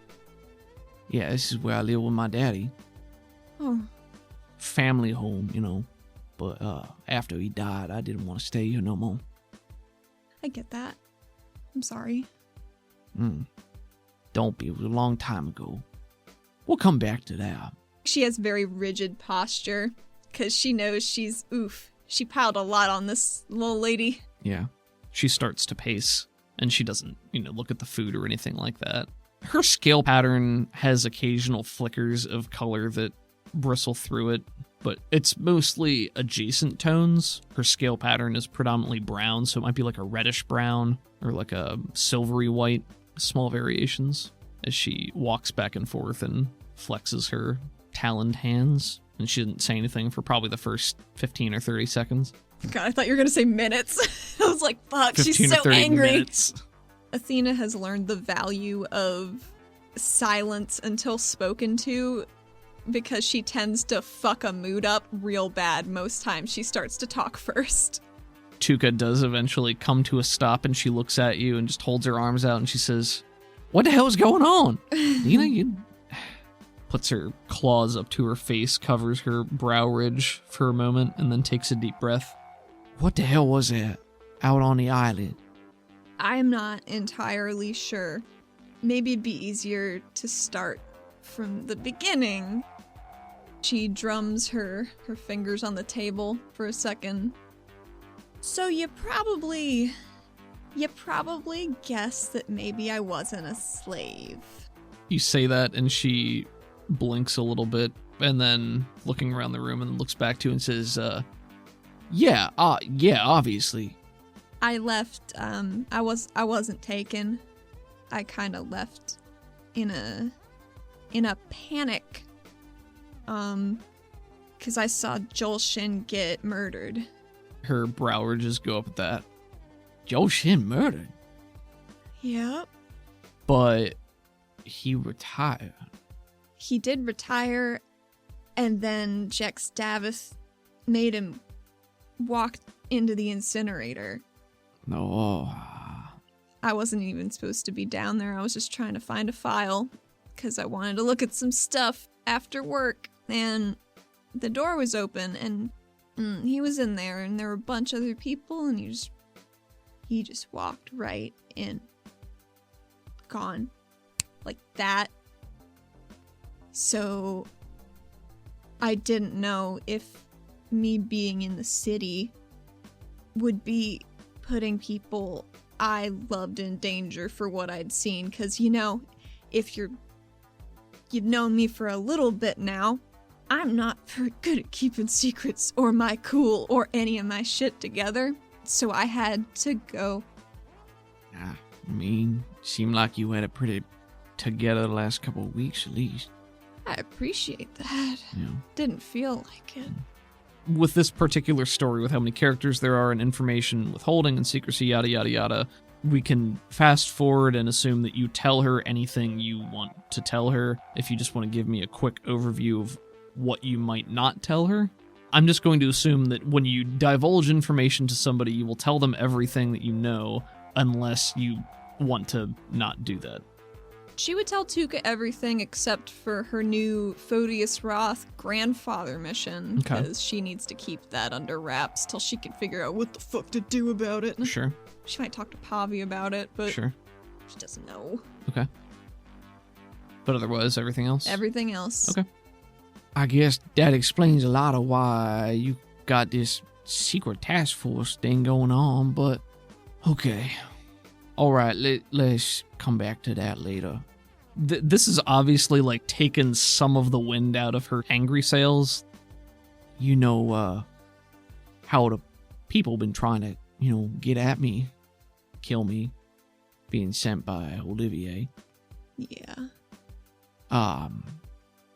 Yeah, this is where I live with my daddy. Oh. Family home, you know. But after he died, I didn't want to stay here no more." I get that. I'm sorry. Don't be. It was a long time ago. We'll come back to that. She has very rigid posture because she knows she piled a lot on this little lady. Yeah. She starts to pace, and she doesn't, look at the food or anything like that. Her scale pattern has occasional flickers of color that bristle through it, but it's mostly adjacent tones. Her scale pattern is predominantly brown, so it might be like a reddish brown or like a silvery white, small variations, as she walks back and forth and flexes her taloned hands. And she didn't say anything for probably the first 15 or 30 seconds. God, I thought you were going to say minutes. I was like, fuck, 15 she's or so 30 angry. Minutes. Athena has learned the value of silence until spoken to because she tends to fuck a mood up real bad most times she starts to talk first. Tuka does eventually come to a stop, and she looks at you and just holds her arms out, and she says, "What the hell is going on?" You puts her claws up to her face, covers her brow ridge for a moment, and then takes a deep breath. "What the hell was that out on the island?" I'm not entirely sure. Maybe it'd be easier to start from the beginning. She drums her fingers on the table for a second. So you probably guessed that maybe I wasn't a slave. You say that, and she blinks a little bit, and then looking around the room and looks back to you and says, yeah, obviously. I left, I wasn't taken. I kind of left in a panic. 'Cause I saw Joel Shin get murdered. Her brow ridges go up at that. Joel Shin murdered? Yep. But he retired. He did retire, And then Jex Davith made him walk into the incinerator. No. I wasn't even supposed to be down there. I was just trying to find a file because I wanted to look at some stuff after work. And the door was open and he was in there and there were a bunch of other people and he just walked right in. Gone. Like that. So I didn't know if me being in the city would be putting people I loved in danger for what I'd seen. Because, if you'd known me for a little bit now, I'm not very good at keeping secrets or my cool or any of my shit together. So I had to go. Seemed like you had it pretty together the last couple of weeks at least. I appreciate that. Yeah. Didn't feel like it. With this particular story, with how many characters there are and information withholding and secrecy, yada, yada, yada, we can fast forward and assume that you tell her anything you want to tell her. If you just want to give me a quick overview of what you might not tell her. I'm just going to assume that when you divulge information to somebody, you will tell them everything that you know, unless you want to not do that. She would tell Tuka everything except for her new Photius Roth grandfather mission, because she needs to keep that under wraps till she can figure out what the fuck to do about it. Sure. She might talk to Pavi about it, but sure. She doesn't know. Okay. But otherwise, everything else? Everything else. Okay. I guess that explains a lot of why you got this secret task force thing going on, but okay. All right, let's come back to that later. This is obviously like taken some of the wind out of her angry sails. You know, how the people been trying to, get at me, kill me, being sent by Olivier. Yeah.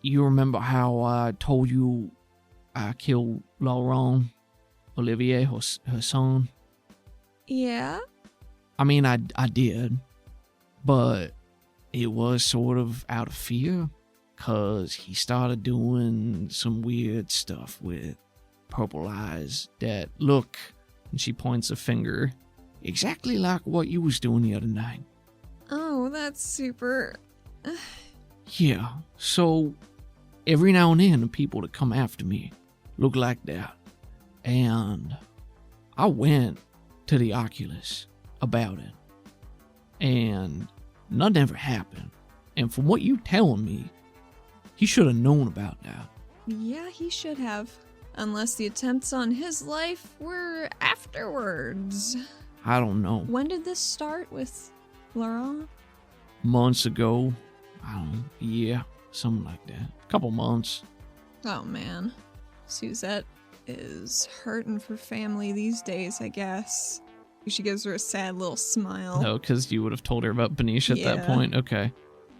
You remember how I told you I killed Laurent, Olivier, her son? Yeah? I did, but it was sort of out of fear, because he started doing some weird stuff with purple eyes that look, and she points a finger, exactly like what you was doing the other night. Oh, that's super... Yeah, so every now and then the people that come after me look like that, and I went to the Oculus about it, and nothing ever happened. And from what you telling me, he should have known about that. Yeah, he should have. Unless the attempts on his life were afterwards. I don't know. When did this start with Laurent? Months ago. I don't know. Yeah, something like that. A couple months. Oh man. Suzette is hurting for family these days, I guess. She gives her a sad little smile. No, because you would have told her about Benicia at that point. Okay.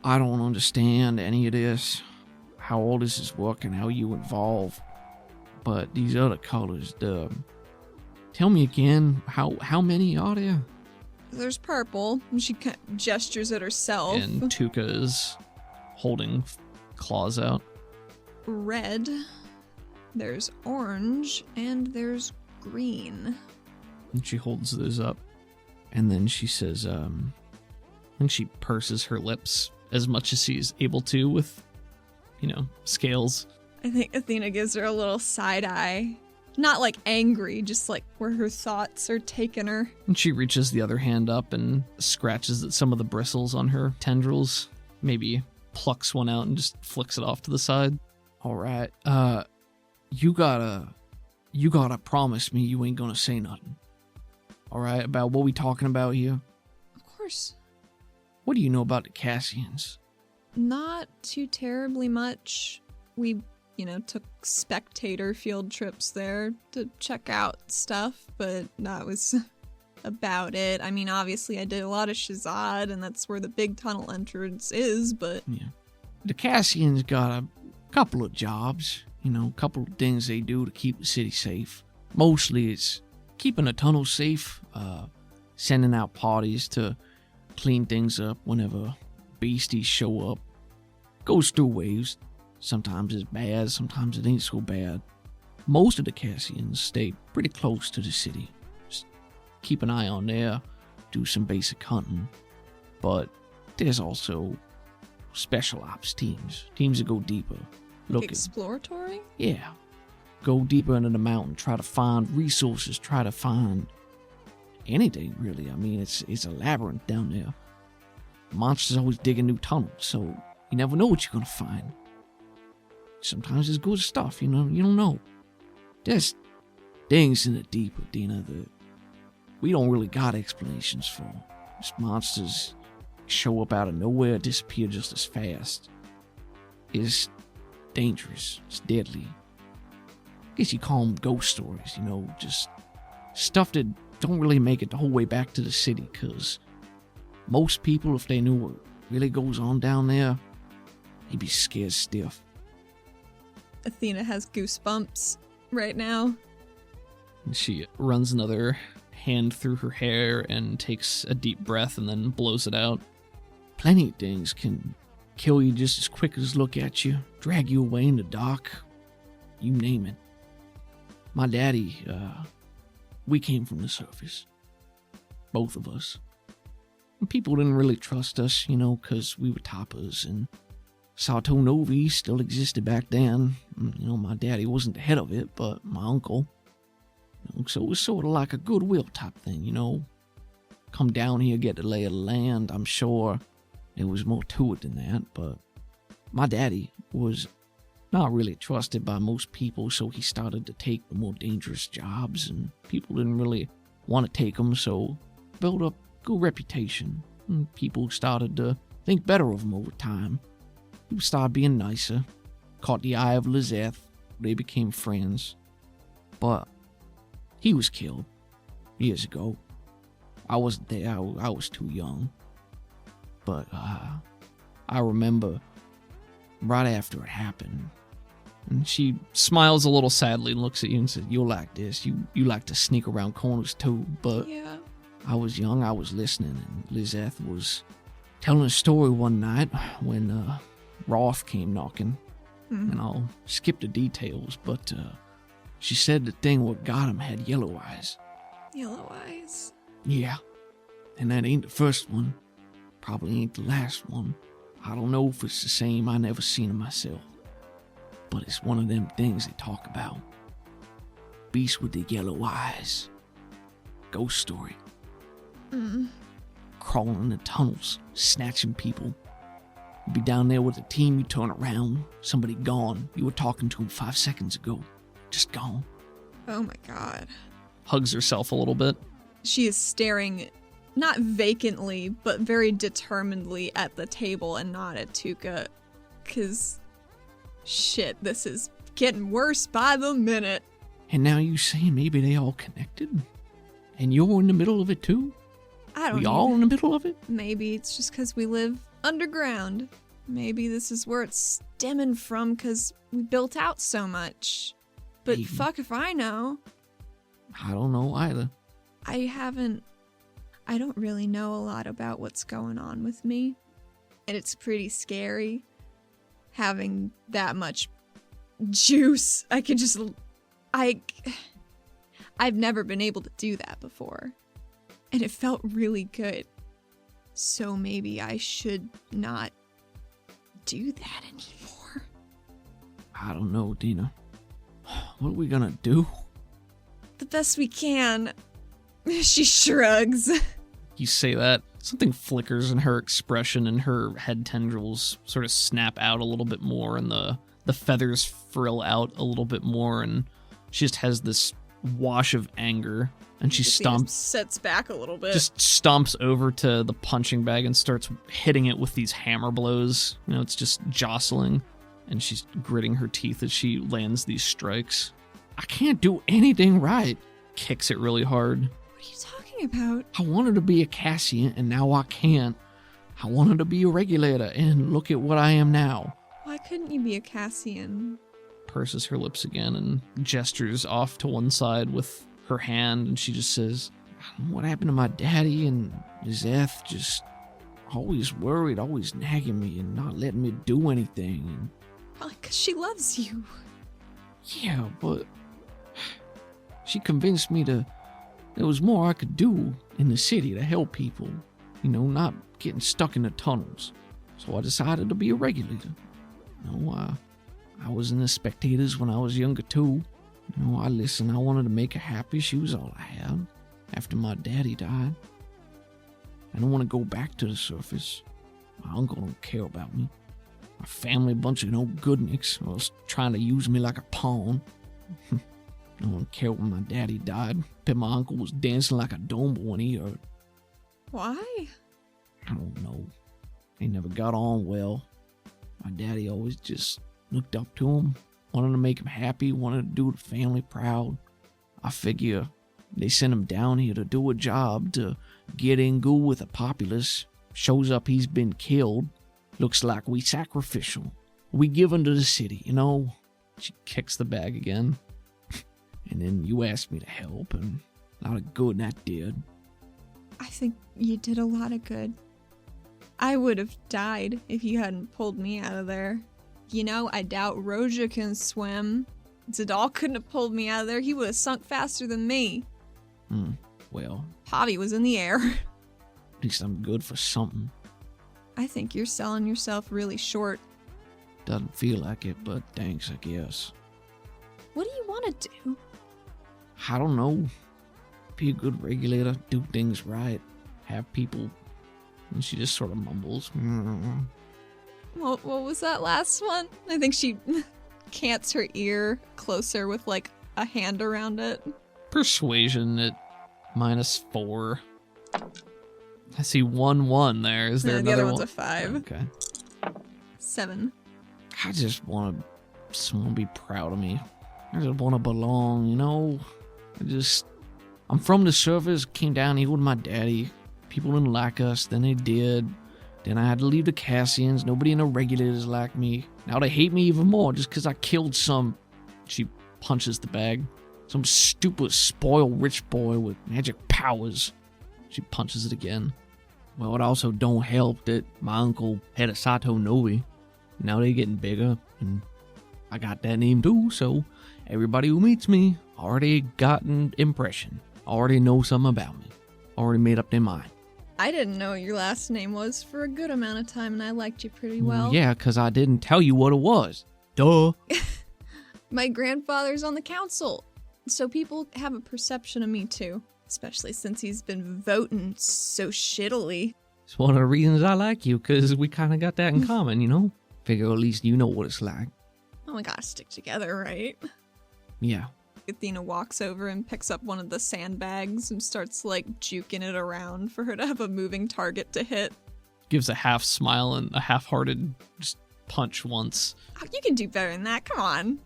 I don't understand any of this. How all this is working, how you involve. But these other colors, tell me again, how many are there? There's purple, and she gestures at herself. And Tuka is holding claws out. Red, there's orange, and there's green. And she holds those up. And then she says, I think she purses her lips as much as she's able to with, scales. I think Athena gives her a little side eye. Not like angry, just like where her thoughts are taking her. And she reaches the other hand up and scratches at some of the bristles on her tendrils. Maybe plucks one out and just flicks it off to the side. All right. You gotta promise me you ain't gonna say nothing. All right, about what we talking about here? Of course. What do you know about the Cassians? Not too terribly much. We, took spectator field trips there to check out stuff, but that was about it. Obviously I did a lot of Shazad, and that's where the big tunnel entrance is, but... Yeah. The Cassians got a couple of jobs, a couple of things they do to keep the city safe. Mostly it's keeping the tunnel safe, sending out parties to clean things up whenever beasties show up. Goes through waves. Sometimes it's bad, sometimes it ain't so bad. Most of the Cassians stay pretty close to the city. Just keep an eye on there, do some basic hunting. But there's also special ops teams that go deeper. Exploratory? Yeah. Go deeper into the mountain, try to find resources, try to find anything, really. I mean, it's a labyrinth down there. Monsters always digging new tunnels, so you never know what you're gonna find. Sometimes it's good stuff, you don't know. There's things in the deep, Athena, that we don't really got explanations for. These monsters show up out of nowhere, disappear just as fast. It's dangerous. It's deadly. I guess you call them ghost stories, just stuff that don't really make it the whole way back to the city, because most people, if they knew what really goes on down there, they'd be scared stiff. Athena has goosebumps right now. And she runs another hand through her hair and takes a deep breath and then blows it out. Plenty of things can kill you just as quick as look at you, drag you away in the dark, you name it. My daddy, we came from the surface. Both of us. And people didn't really trust us, because we were toppers, and Sato Novi still existed back then. My daddy wasn't the head of it, but my uncle. So it was sort of like a goodwill type thing, Come down here, get the lay of the land. I'm sure there was more to it than that, but my daddy was not really trusted by most people, so he started to take the more dangerous jobs, and people didn't really want to take him, so built up a good reputation. And people started to think better of him over time. People started being nicer, caught the eye of Lizeth, they became friends. But he was killed years ago. I wasn't there, I was too young. But I remember right after it happened. And she smiles a little sadly and looks at you and says, "You're like this. You like to sneak around corners too." But yeah. I was young, I was listening, and Lizeth was telling a story one night when Roth came knocking. Mm-hmm. And I'll skip the details, but she said the thing what got him had yellow eyes. Yellow eyes? Yeah. And that ain't the first one. Probably ain't the last one. I don't know if it's the same. I never seen it myself. But it's one of them things they talk about. Beast with the yellow eyes. Ghost story. Crawling in the tunnels, snatching people. You'd be down there with a team, you turn around, somebody gone. You were talking to him 5 seconds ago. Just gone. Oh my god. Hugs herself a little bit. She is staring, not vacantly, but very determinedly at the table and not at Tuka. Because, shit, this is getting worse by the minute. And now you saying maybe they all connected? And you're in the middle of it too? We all in the middle of it? Maybe it's just because we live underground. Maybe this is where it's stemming from because we built out so much. But Maybe. fuck if I know. I don't know either. I don't really know a lot about what's going on with me. And it's pretty scary having that much juice. I've never been able to do that before. And it felt really good. So maybe I should not do that anymore. I don't know, Dina. What are we gonna do? The best we can. She shrugs. You say that, something flickers in her expression and her head tendrils sort of snap out a little bit more and the feathers frill out a little bit more and she just has this wash of anger and she sets back a little bit. Just stomps over to the punching bag and starts hitting it with these hammer blows. It's just jostling and she's gritting her teeth as she lands these strikes. I can't do anything right. Kicks it really hard. What are you talking about? I wanted to be a Cassian and now I can't. I wanted to be a regulator and look at what I am now. Why couldn't you be a Cassian? Purses her lips again and gestures off to one side with her hand and she just says, "What happened to my daddy and Zeth? Just always worried, always nagging me and not letting me do anything. And Probably because she loves you. Yeah, but she convinced me there was more I could do in the city to help people. Not getting stuck in the tunnels. So I decided to be a regulator. I was in the spectators when I was younger too. I listened. I wanted to make her happy. She was all I had after my daddy died. I don't want to go back to the surface. My uncle don't care about me. My family, a bunch of no goodniks, was trying to use me like a pawn. No one cared when my daddy died. Bet my uncle was dancing like a dombo when he heard. Why? I don't know. They never got on well. My daddy always just looked up to him, wanted to make him happy, wanted to do the family proud. I figure they sent him down here to do a job, to get in good with the populace. Shows up he's been killed. Looks like we sacrificial. We give him to the city, She kicks the bag again. And then you asked me to help, and a lot of good that did. I think you did a lot of good. I would have died if you hadn't pulled me out of there. I doubt Roja can swim. Zadal couldn't have pulled me out of there. He would have sunk faster than me. Well, Javi was in the air. at least I'm good for something. I think you're selling yourself really short. Doesn't feel like it, but thanks, I guess. What do you want to do? I don't know. Be a good regulator, do things right, have people. And she just sort of mumbles. What was that last one? I think she cants her ear closer with a hand around it. Persuasion at -4. I see 1-1 there. Is there the another other one's one? a 5. Okay. 7. I just want someone to be proud of me. I just want to belong, I'm from the surface, came down here with my daddy. People didn't like us, then they did. Then I had to leave the Cassians. Nobody in the regulators liked me. Now they hate me even more just because I killed some... She punches the bag. Some stupid, spoiled rich boy with magic powers. She punches it again. Well, it also don't help that my uncle had a Sato Novi. Now they getting bigger, and I got that name too, so everybody who meets me already got an impression. Already know something about me. Already made up their mind. I didn't know what your last name was for a good amount of time, and I liked you pretty well. Yeah, because I didn't tell you what it was. Duh. My grandfather's on the council, so people have a perception of me too. Especially since he's been voting so shittily. It's one of the reasons I like you, because we kind of got that in common, Figure at least you know what it's like. Oh, we gotta stick together, right? Yeah. Athena walks over and picks up one of the sandbags and starts juking it around for her to have a moving target to hit. Gives a half smile and a half-hearted just punch once. Oh, you can do better than that, come on.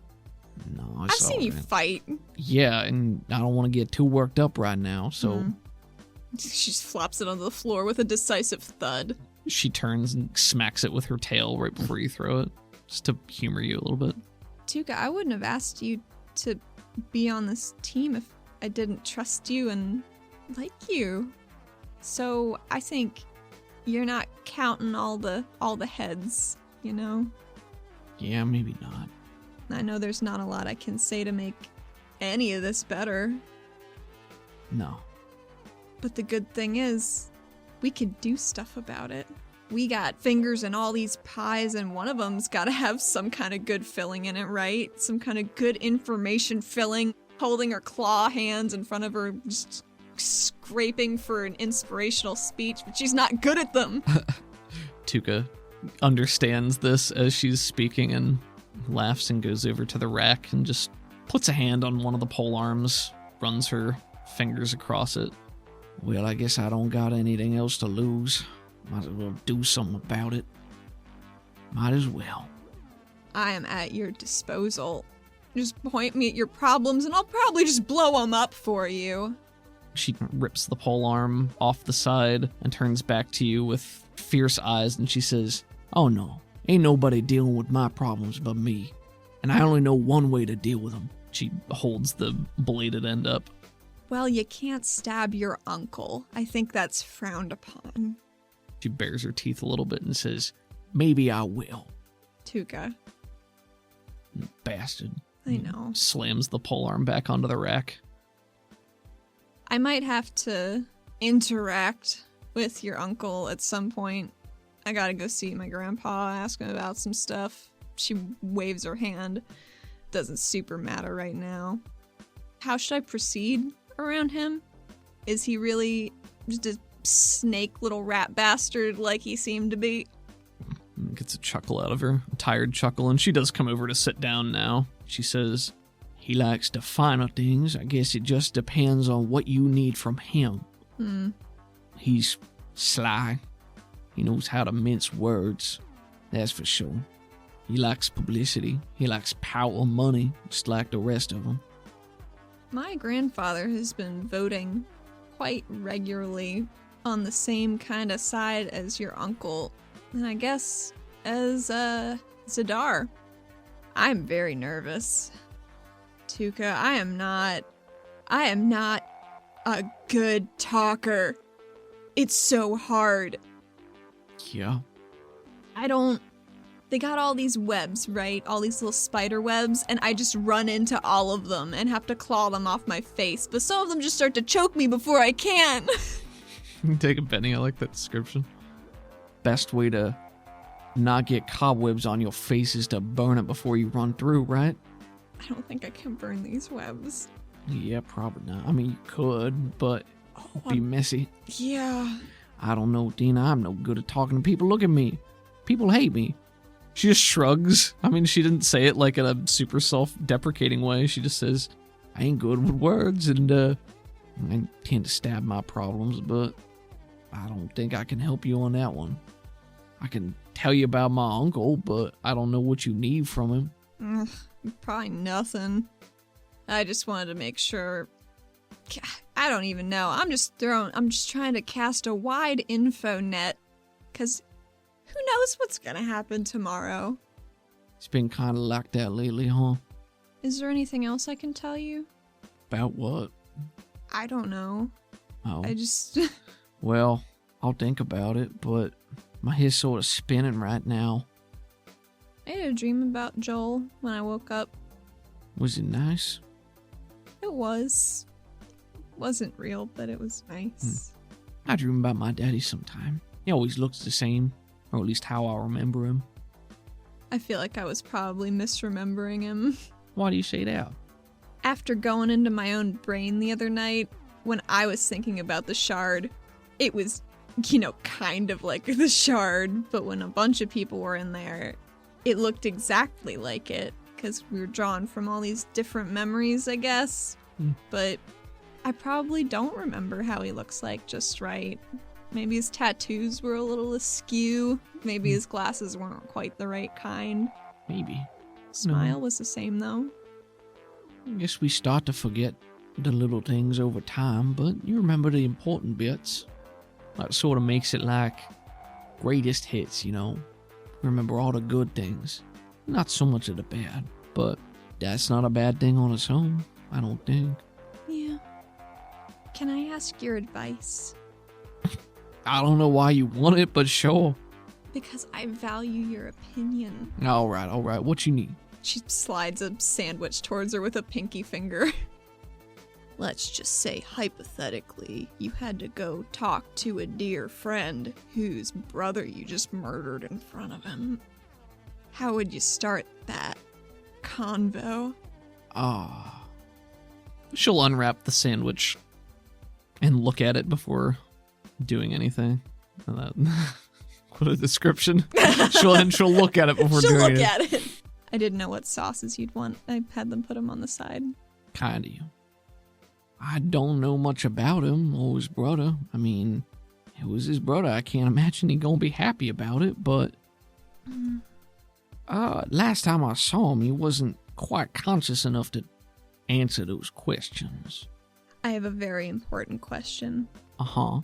No, I've seen you fight. Yeah, and I don't want to get too worked up right now, so... She just flops it onto the floor with a decisive thud. She turns and smacks it with her tail right before you throw it, just to humor you a little bit. Tuka, I wouldn't have asked you to be on this team if I didn't trust you and like you. So I think you're not counting all the heads, Yeah, maybe not. I know there's not a lot I can say to make any of this better. No. But the good thing is, we could do stuff about it. We got fingers in all these pies, and one of them's gotta have some kind of good filling in it, right? Some kind of good information filling, holding her claw hands in front of her, just scraping for an inspirational speech, but she's not good at them. Tuka understands this as she's speaking and laughs and goes over to the rack and just puts a hand on one of the pole arms, runs her fingers across it. Well, I guess I don't got anything else to lose. Might as well do something about it. Might as well. I am at your disposal. Just point me at your problems and I'll probably just blow them up for you. She rips the pole arm off the side and turns back to you with fierce eyes, and she says, "Oh no, ain't nobody dealing with my problems but me. And I only know one way to deal with them." She holds the bladed end up. Well, you can't stab your uncle. I think that's frowned upon. She bares her teeth a little bit and says, "Maybe I will." Tuka, Bastard. I know. Slams the polearm back onto the rack. I might have to interact with your uncle at some point. I gotta go see my grandpa, ask him about some stuff. She waves her hand. Doesn't super matter right now. How should I proceed around him? Is he really just a snake little rat bastard like he seemed to be? Gets a chuckle out of her, a tired chuckle, and she does come over to sit down now. She says, he likes the finer things. I guess it just depends on what you need from him. He's sly. He knows how to mince words. That's for sure. He likes publicity. He likes power, money, just like the rest of them. My grandfather has been voting quite regularly on the same kind of side as your uncle, and I guess as Zadar. I'm very nervous. Tuka, I am not a good talker. It's so hard. Yeah. They got all these webs, right? All these little spider webs, and I just run into all of them and have to claw them off my face. But some of them just start to choke me before I can. Take a penny, I like that description. Best way to not get cobwebs on your face is to burn it before you run through, right? I don't think I can burn these webs. Yeah, probably not. I mean, you could, but it'd be messy. Yeah. I don't know, Dina. I'm no good at talking to people. Look at me. People hate me. She just shrugs. I mean, she didn't say it like in a super self-deprecating way. She just says, I ain't good with words, and I tend to stab my problems, but I don't think I can help you on that one. I can tell you about my uncle, but I don't know what you need from him. Probably nothing. I just wanted to make sure. I don't even know. I'm just trying to cast a wide info net, because who knows what's gonna happen tomorrow? It's been kind of like that lately, huh? Is there anything else I can tell you? About what? I don't know. Oh. I just... Well, I'll think about it, but my head's sort of spinning right now. I had a dream about Joel when I woke up. Was it nice? It was. Wasn't real, but it was nice. I dream about my daddy sometime. He always looks the same, or at least how I remember him. I feel like I was probably misremembering him. Why do you say that? After going into my own brain the other night, when I was thinking about the shard, it was, kind of like the shard, but when a bunch of people were in there, it looked exactly like it, because we were drawn from all these different memories, I guess. But I probably don't remember how he looks like just right. Maybe his tattoos were a little askew. Maybe his glasses weren't quite the right kind. Maybe. Smile was the same, though. I guess we start to forget the little things over time, but you remember the important bits. That sort of makes it like greatest hits, Remember all the good things. Not so much of the bad, but that's not a bad thing on its own, I don't think. Yeah. Can I ask your advice? I don't know why you want it, but sure. Because I value your opinion. All right. What you need? She slides a sandwich towards her with a pinky finger. Let's just say, hypothetically, you had to go talk to a dear friend whose brother you just murdered in front of him. How would you start that convo? She'll unwrap the sandwich and look at it before doing anything. What a description. She'll look at it before doing it. She'll look at it. I didn't know what sauces you'd want. I had them put them on the side. Kinda. I don't know much about him or his brother. I mean, it was his brother. I can't imagine he gonna be happy about it, but... last time I saw him, he wasn't quite conscious enough to answer those questions. I have a very important question. Uh-huh.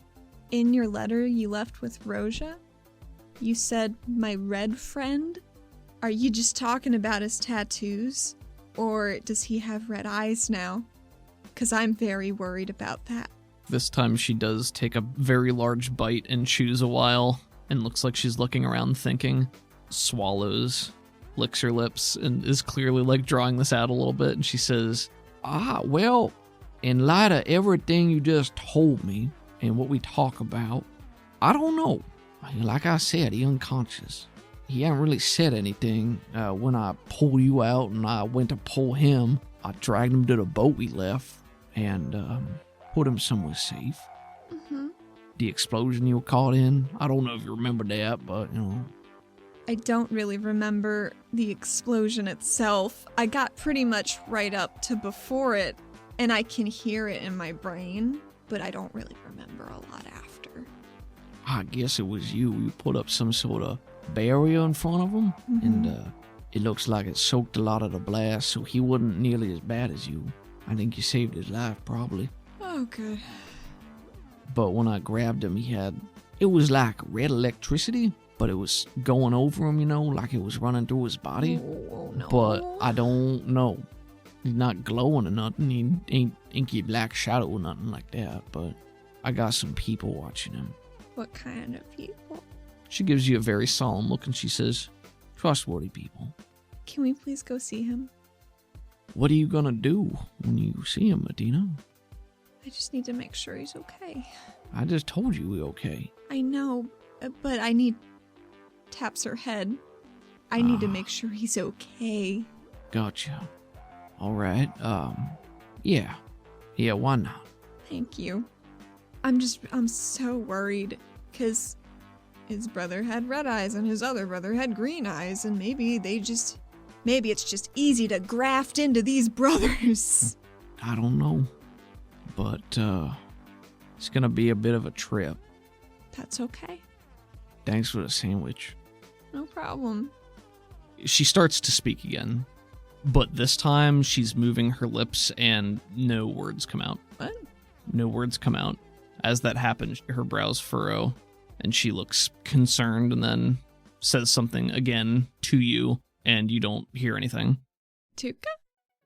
In your letter you left with Roja, you said, my red friend? Are you just talking about his tattoos? Or does he have red eyes now? Because I'm very worried about that. This time she does take a very large bite and chews a while, and looks like she's looking around thinking, swallows, licks her lips and is clearly like drawing this out a little bit. And she says, well, in light of everything you just told me and what we talk about, I don't know. Like I said, he unconscious. He hadn't really said anything. When I pulled you out and I went to pull him, I dragged him to the boat we left and put him somewhere safe. Mm-hmm. The explosion you were caught in, I don't know if you remember that, but, I don't really remember the explosion itself. I got pretty much right up to before it, and I can hear it in my brain, but I don't really remember a lot after. I guess it was you. You put up some sort of barrier in front of him, and it looks like it soaked a lot of the blast, so he wasn't nearly as bad as you. I think you saved his life, probably. Oh, good. But when I grabbed him, it was like red electricity, but it was going over him, like it was running through his body. Oh, no. But I don't know. He's not glowing or nothing. He ain't inky black shadow or nothing like that, but I got some people watching him. What kind of people? She gives you a very solemn look and she says, trustworthy people. Can we please go see him? What are you gonna do when you see him, Athena? I just need to make sure he's okay. I just told you we're okay. I know, but I need... Taps her head. I need to make sure he's okay. Gotcha. All right. Yeah. Yeah, why not? Thank you. I'm so worried, because his brother had red eyes and his other brother had green eyes, and maybe it's just easy to graft into these brothers. I don't know. But, it's gonna be a bit of a trip. That's okay. Thanks for the sandwich. No problem. She starts to speak again, but this time she's moving her lips and no words come out. What? No words come out. As that happens, her brows furrow, and she looks concerned and then says something again to you, and you don't hear anything. Tuka?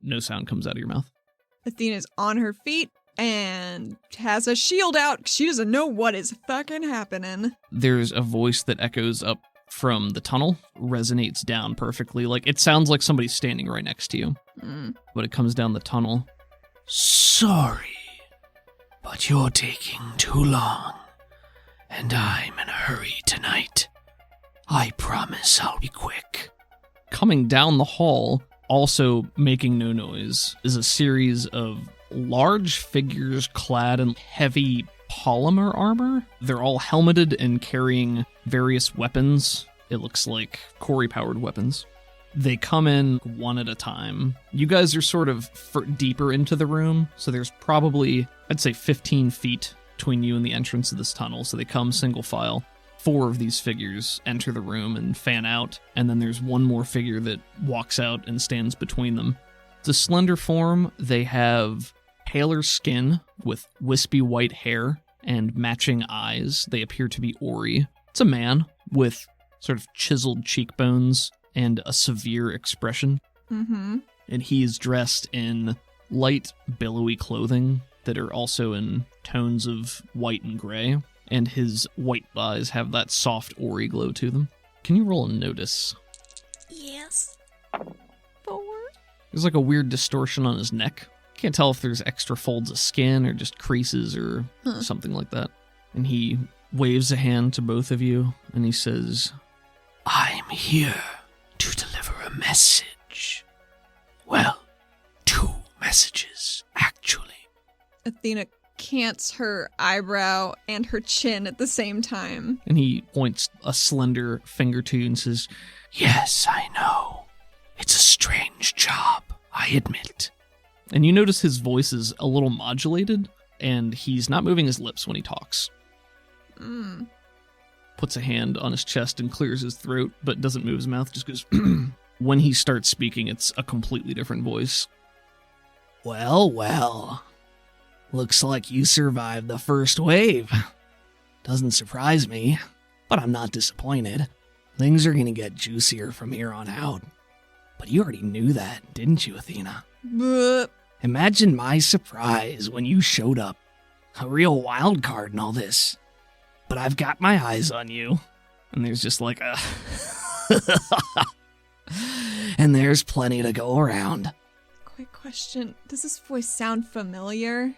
No sound comes out of your mouth. Athena's on her feet and has a shield out. She doesn't know what is fucking happening. There's a voice that echoes up from the tunnel, resonates down perfectly. Like, it sounds like somebody's standing right next to you. But it comes down the tunnel. Sorry, but you're taking too long, and I'm in a hurry tonight. I promise I'll be quick. Coming down the hall, also making no noise, is a series of large figures clad in heavy polymer armor. They're all helmeted and carrying various weapons. It looks like Corey-powered weapons. They come in one at a time. You guys are sort of deeper into the room, so there's probably, I'd say, 15 feet between you and the entrance of this tunnel, so they come single file. 4 of these figures enter the room and fan out, and then there's one more figure that walks out and stands between them. It's a slender form. They have paler skin with wispy white hair and matching eyes. They appear to be Ori. It's a man with sort of chiseled cheekbones and a severe expression. Mm-hmm. And he is dressed in light, billowy clothing that are also in tones of white and gray. And his white eyes have that soft Ori glow to them. Can you roll a notice? Yes. 4. There's like a weird distortion on his neck. Can't tell if there's extra folds of skin or just creases or something like that. And he waves a hand to both of you, and he says, I'm here to deliver a message. Well, 2 messages, actually. Athena cants her eyebrow and her chin at the same time. And he points a slender finger to you and says, Yes, I know. It's a strange job, I admit. And you notice his voice is a little modulated, and he's not moving his lips when he talks. Puts a hand on his chest and clears his throat, but doesn't move his mouth, just goes, When he starts speaking, it's a completely different voice. Well. Looks like you survived the first wave. Doesn't surprise me, but I'm not disappointed. Things are gonna get juicier from here on out. But you already knew that, didn't you, Athena? But Imagine my surprise when you showed up. A real wild card in all this. But I've got my eyes on you. And there's just like a... and there's plenty to go around. Quick question. Does this voice sound familiar?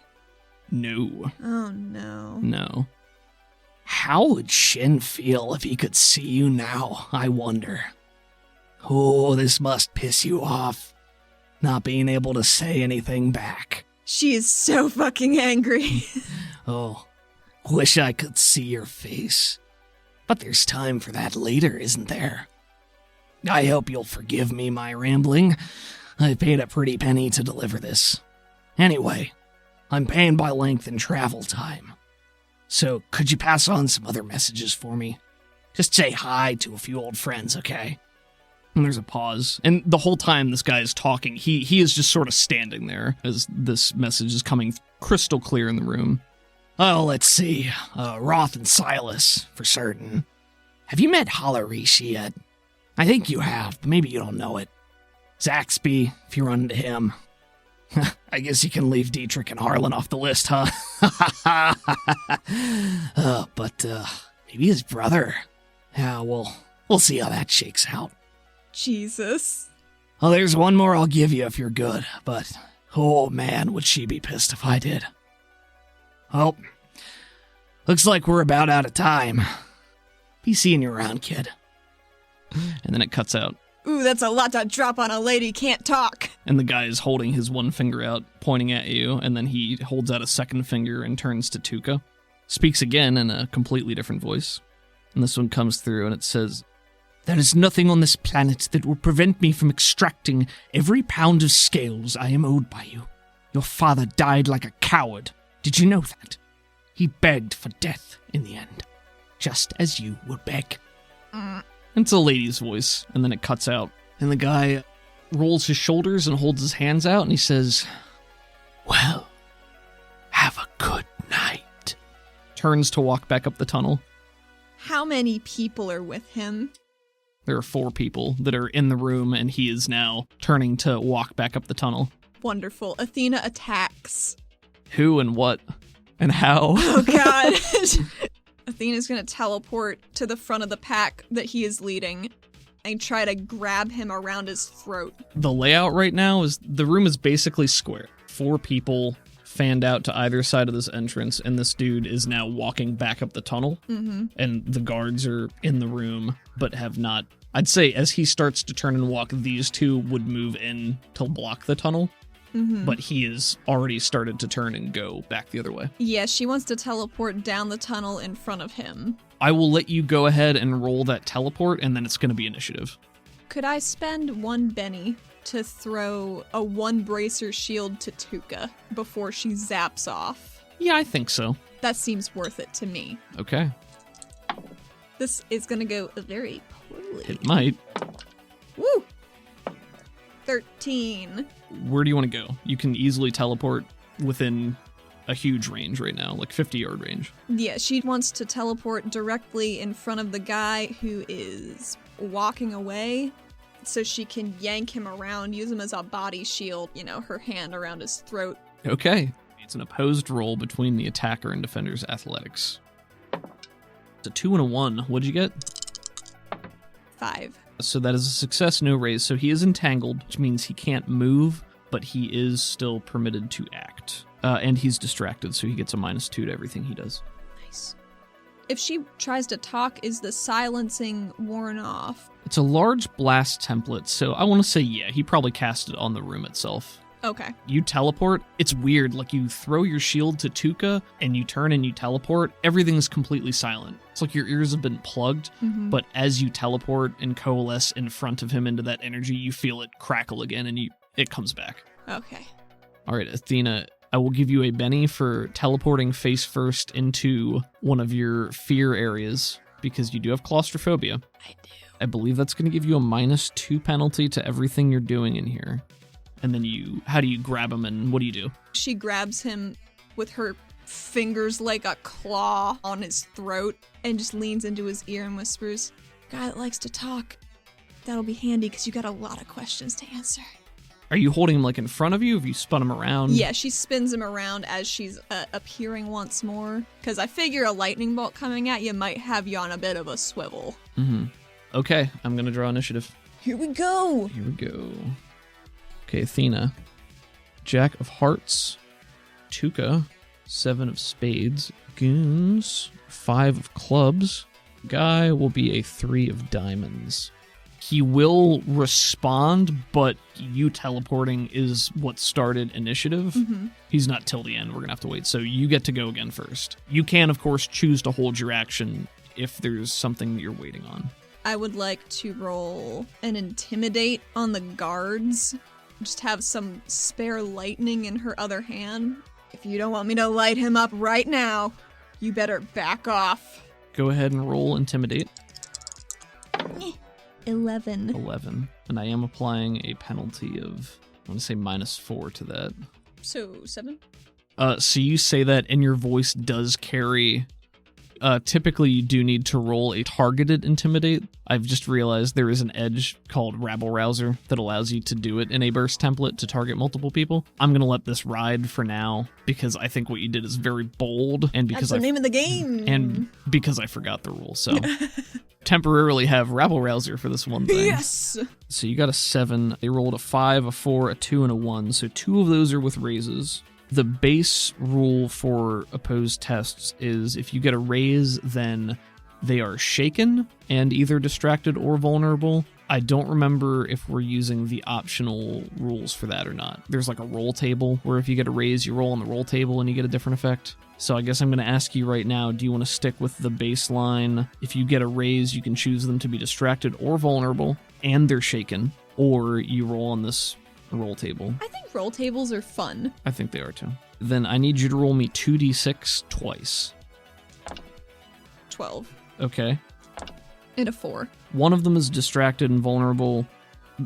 No. Oh, no. No. How would Shin feel if he could see you now, I wonder? Oh, this must piss you off, not being able to say anything back. She is so fucking angry. Oh, wish I could see your face. But there's time for that later, isn't there? I hope you'll forgive me my rambling. I paid a pretty penny to deliver this. Anyway, I'm paying by length and travel time. So could you pass on some other messages for me? Just say hi to a few old friends, okay? And there's a pause. And the whole time this guy is talking, he is just sort of standing there as this message is coming crystal clear in the room. Oh, let's see. Roth and Silas, for certain. Have you met Halarishi yet? I think you have, but maybe you don't know it. Zaxby, if you run into him. I guess you can leave Dietrich and Harlan off the list, huh? But maybe his brother. Yeah, we'll see how that shakes out. Jesus. Oh, there's one more I'll give you if you're good, but oh man, would she be pissed if I did. Oh, looks like we're about out of time. Be seeing you around, kid. And then it cuts out. Ooh, that's a lot to drop on a lady can't talk. And the guy is holding his one finger out, pointing at you, and then he holds out a second finger and turns to Tuka. Speaks again in a completely different voice. And this one comes through and it says, There is nothing on this planet that will prevent me from extracting every pound of scales I am owed by you. Your father died like a coward. Did you know that? He begged for death in the end, just as you would beg. It's a lady's voice, and then it cuts out. And the guy rolls his shoulders and holds his hands out, and he says, Well, have a good night. Turns to walk back up the tunnel. How many people are with him? There are 4 people that are in the room, and he is now turning to walk back up the tunnel. Wonderful. Athena attacks. Who and what and how? Oh, God. Athena's going to teleport to the front of the pack that he is leading and try to grab him around his throat. The layout right now is the room is basically square. 4 people fanned out to either side of this entrance, and this dude is now walking back up the tunnel. Mm-hmm. And the guards are in the room, but have not. I'd say as he starts to turn and walk, these 2 would move in to block the tunnel. Mm-hmm. But he has already started to turn and go back the other way. Yeah, she wants to teleport down the tunnel in front of him. I will let you go ahead and roll that teleport, and then it's going to be initiative. Could I spend 1 Benny to throw a 1 bracer shield to Tuka before she zaps off? Yeah, I think so. That seems worth it to me. Okay. This is going to go very poorly. It might. Woo! 13. Where do you want to go? You can easily teleport within a huge range right now, like 50-yard range. Yeah, she wants to teleport directly in front of the guy who is walking away so she can yank him around, use him as a body shield, her hand around his throat. Okay. It's an opposed roll between the attacker and defender's athletics. It's a 2 and a 1. What'd you get? 5. So that is a success, no raise. So he is entangled, which means he can't move, but he is still permitted to act. And he's distracted, so he gets a -2 to everything he does. Nice. If she tries to talk, is the silencing worn off? It's a large blast template, so I want to say, yeah, he probably cast it on the room itself. Okay. You teleport, it's weird, like you throw your shield to Tuka, and you turn and you teleport, everything's completely silent. It's like your ears have been plugged, but as you teleport and coalesce in front of him into that energy, you feel it crackle again, and it comes back. Okay. All right, Athena, I will give you a Benny for teleporting face first into one of your fear areas, because you do have claustrophobia. I do. I believe that's going to give you a -2 penalty to everything you're doing in here. And then how do you grab him and what do you do? She grabs him with her fingers like a claw on his throat and just leans into his ear and whispers, "Guy that likes to talk. That'll be handy because you got a lot of questions to answer." Are you holding him like in front of you? Have you spun him around? Yeah, she spins him around as she's appearing once more. Because I figure a lightning bolt coming at you might have you on a bit of a swivel. Okay, I'm going to draw initiative. Here we go. Here we go. Okay, Athena. Jack of Hearts. Tuca. 7 of Spades. Goons. 5 of Clubs. Guy will be a 3 of Diamonds. He will respond, but you teleporting is what started initiative. He's not till the end. We're going to have to wait. So you get to go again first. You can, of course, choose to hold your action if there's something that you're waiting on. I would like to roll an Intimidate on the guards. Just have some spare lightning in her other hand. If you don't want me to light him up right now, you better back off. Go ahead and roll Intimidate. 11. 11. And I am applying a penalty of, I want to say -4 to that. So 7? So you say that, and your voice does carry. Typically, you do need to roll a targeted Intimidate. I've just realized there is an edge called Rabble Rouser that allows you to do it in a burst template to target multiple people. I'm going to let this ride for now because I think what you did is very bold, and because That's the name of the game. and because I forgot the rule. So temporarily have Rabble Rouser for this one thing. Yes. So you got a 7. They rolled a 5, a 4, a 2, and a 1. So 2 of those are with raises. The base rule for opposed tests is if you get a raise, then they are shaken and either distracted or vulnerable. I don't remember if we're using the optional rules for that or not. There's like a roll table where if you get a raise, you roll on the roll table and you get a different effect. So I guess I'm going to ask you right now, do you want to stick with the baseline? If you get a raise, you can choose them to be distracted or vulnerable, and they're shaken, or you roll on this roll table. I think roll tables are fun. I think they are too. Then I need you to roll me 2d6 twice. 12. Okay. And a 4. One of them is distracted and vulnerable.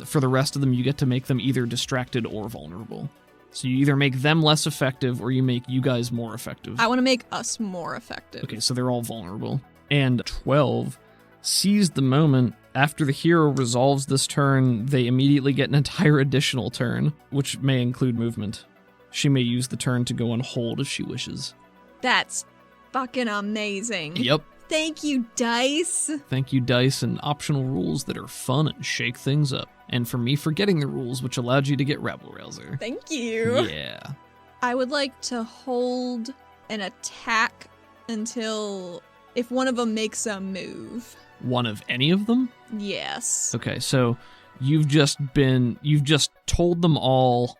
For the rest of them, you get to make them either distracted or vulnerable. So you either make them less effective or you make you guys more effective. I want to make us more effective. Okay, so they're all vulnerable. And 12 seize the moment. After the hero resolves this turn, they immediately get an entire additional turn, which may include movement. She may use the turn to go on hold if she wishes. That's fucking amazing. Yep. Thank you, Dice. Thank you, Dice, and optional rules that are fun and shake things up. And for me forgetting the rules, which allowed you to get Rabble Rouser. Thank you. Yeah. I would like to hold an attack until if one of them makes a move. One of any of them? Yes. Okay, so you've just told them all.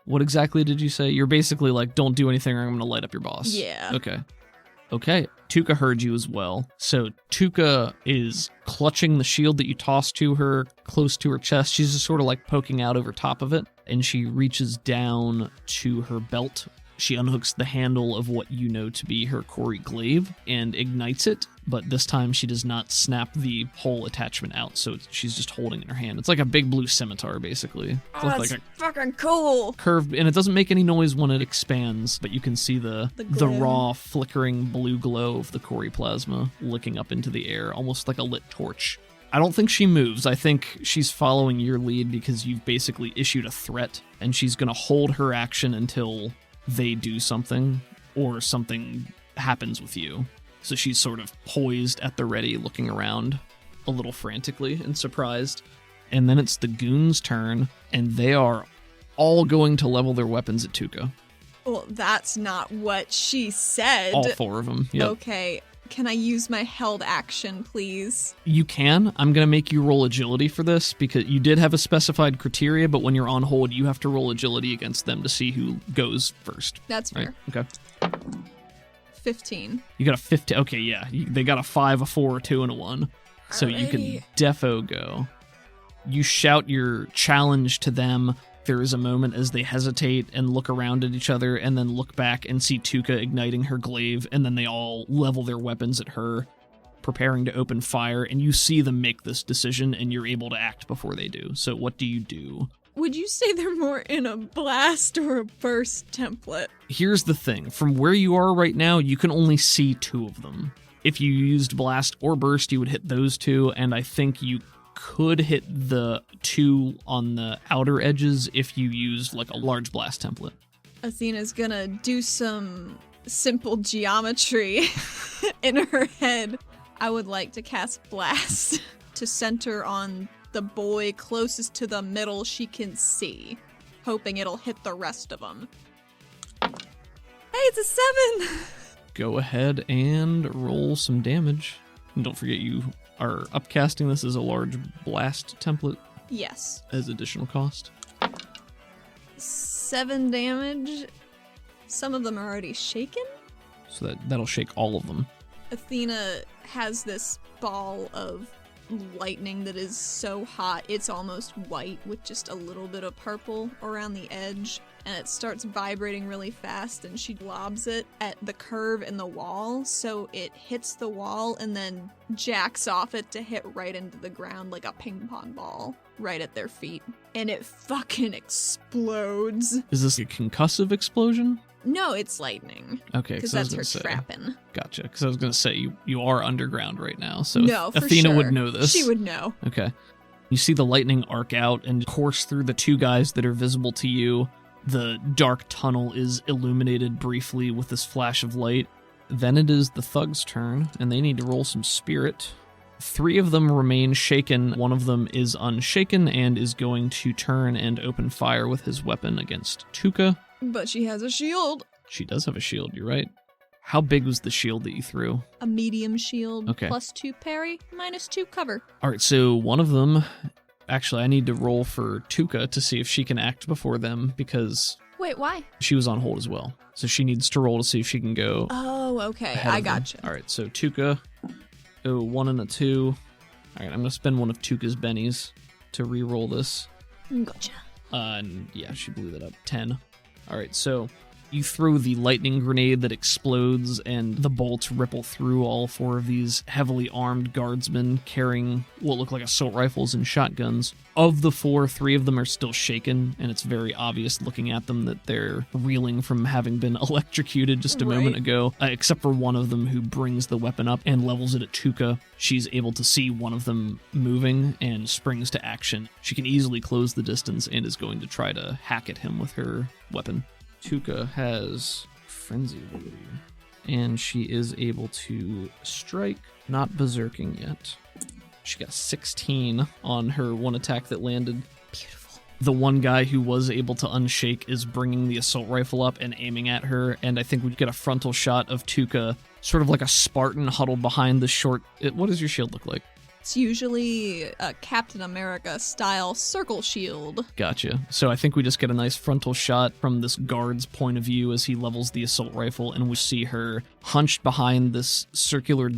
What exactly did you say? You're basically like, don't do anything or I'm going to light up your boss. Yeah. Okay. Tuca heard you as well. So Tuca is clutching the shield that you tossed to her close to her chest. She's just sort of like poking out over top of it, and she reaches down to her belt. She unhooks the handle of what you know to be her Cori glaive and ignites it, but this time she does not snap the whole attachment out, so she's just holding it in her hand. It's like a big blue scimitar, basically. Oh, that's like a fucking cool. Curved, and it doesn't make any noise when it expands, but you can see the glow. raw, flickering blue glow of the Cori plasma licking up into the air, almost like a lit torch. I don't think she moves. I think she's following your lead because you've basically issued a threat, and she's going to hold her action until they do something or something happens with you. So she's sort of poised at the ready, looking around a little frantically and surprised. And then it's the goons' turn, and they are all going to level their weapons at Tuca. Well, that's not what she said. All 4 of them. Yep. Okay. Can I use my held action, please? You can. I'm going to make you roll agility for this because you did have a specified criteria, but when you're on hold, you have to roll agility against them to see who goes first. That's fair. Right? Okay. 15. You got a 15. Okay, yeah. They got a 5, a 4, a 2, and a 1. So you can defo go. You shout your challenge to them. There is a moment as they hesitate and look around at each other and then look back and see Tuca igniting her glaive, and then they all level their weapons at her, preparing to open fire, and you see them make this decision and you're able to act before they do. So what do you do? Would you say they're more in a blast or a burst template? Here's the thing. From where you are right now, you can only see 2 of them. If you used blast or burst, you would hit those 2, and I think you could hit the 2 on the outer edges if you used like a large blast template. Athena's gonna do some simple geometry in her head. I would like to cast blast to center on the boy closest to the middle she can see, hoping it'll hit the rest of them. Hey, it's a 7! Go ahead and roll some damage. And don't forget you are upcasting this as a large blast template Yes. as additional cost. 7 damage. Some of them are already shaken. So that'll shake all of them. Athena has this ball of lightning that is so hot it's almost white with just a little bit of purple around the edge, and it starts vibrating really fast, and she lobs it at the curve in the wall so it hits the wall and then jacks off it to hit right into the ground like a ping pong ball right at their feet, and it fucking explodes. Is this a concussive explosion? No, it's lightning. Okay, Because so I was that's her gonna say. trapping. Gotcha. Because I was going to say, you are underground right now, so No, for Athena sure. would know this. She would know. Okay. You see the lightning arc out and course through the two guys that are visible to you. The dark tunnel is illuminated briefly with this flash of light. Then it is the thug's turn, and they need to roll some spirit. 3 of them remain shaken. One of them is unshaken and is going to turn and open fire with his weapon against Tuka. But she has a shield. She does have a shield, you're right. How big was the shield that you threw? A medium shield. Okay. +2 parry, -2 cover. All right, so one of them... Actually, I need to roll for Tuka to see if she can act before them, because Wait, why? she was on hold as well. So she needs to roll to see if she can go Oh, okay. ahead I of them. gotcha. All right, so Tuka, 1 and a 2. All right, I'm going to spend one of Tuka's bennies to re-roll this. Gotcha. And yeah, she blew that up. 10. All right, so you throw the lightning grenade that explodes, and the bolts ripple through all 4 of these heavily armed guardsmen carrying what look like assault rifles and shotguns. Of the 4, 3 of them are still shaken, and it's very obvious looking at them that they're reeling from having been electrocuted just a moment Right. ago, except for one of them who brings the weapon up and levels it at Tuka. She's able to see one of them moving and springs to action. She can easily close the distance and is going to try to hack at him with her weapon. Tuka has frenzy ability, and she is able to strike, not berserking yet. She got a 16 on her one attack that landed. Beautiful. The one guy who was able to unshake is bringing the assault rifle up and aiming at her, and I think we get a frontal shot of Tuka, sort of like a Spartan huddled behind the short... What does your shield look like? It's usually a Captain America style circle shield. Gotcha. So I think we just get a nice frontal shot from this guard's point of view as he levels the assault rifle, and we see her hunched behind this circular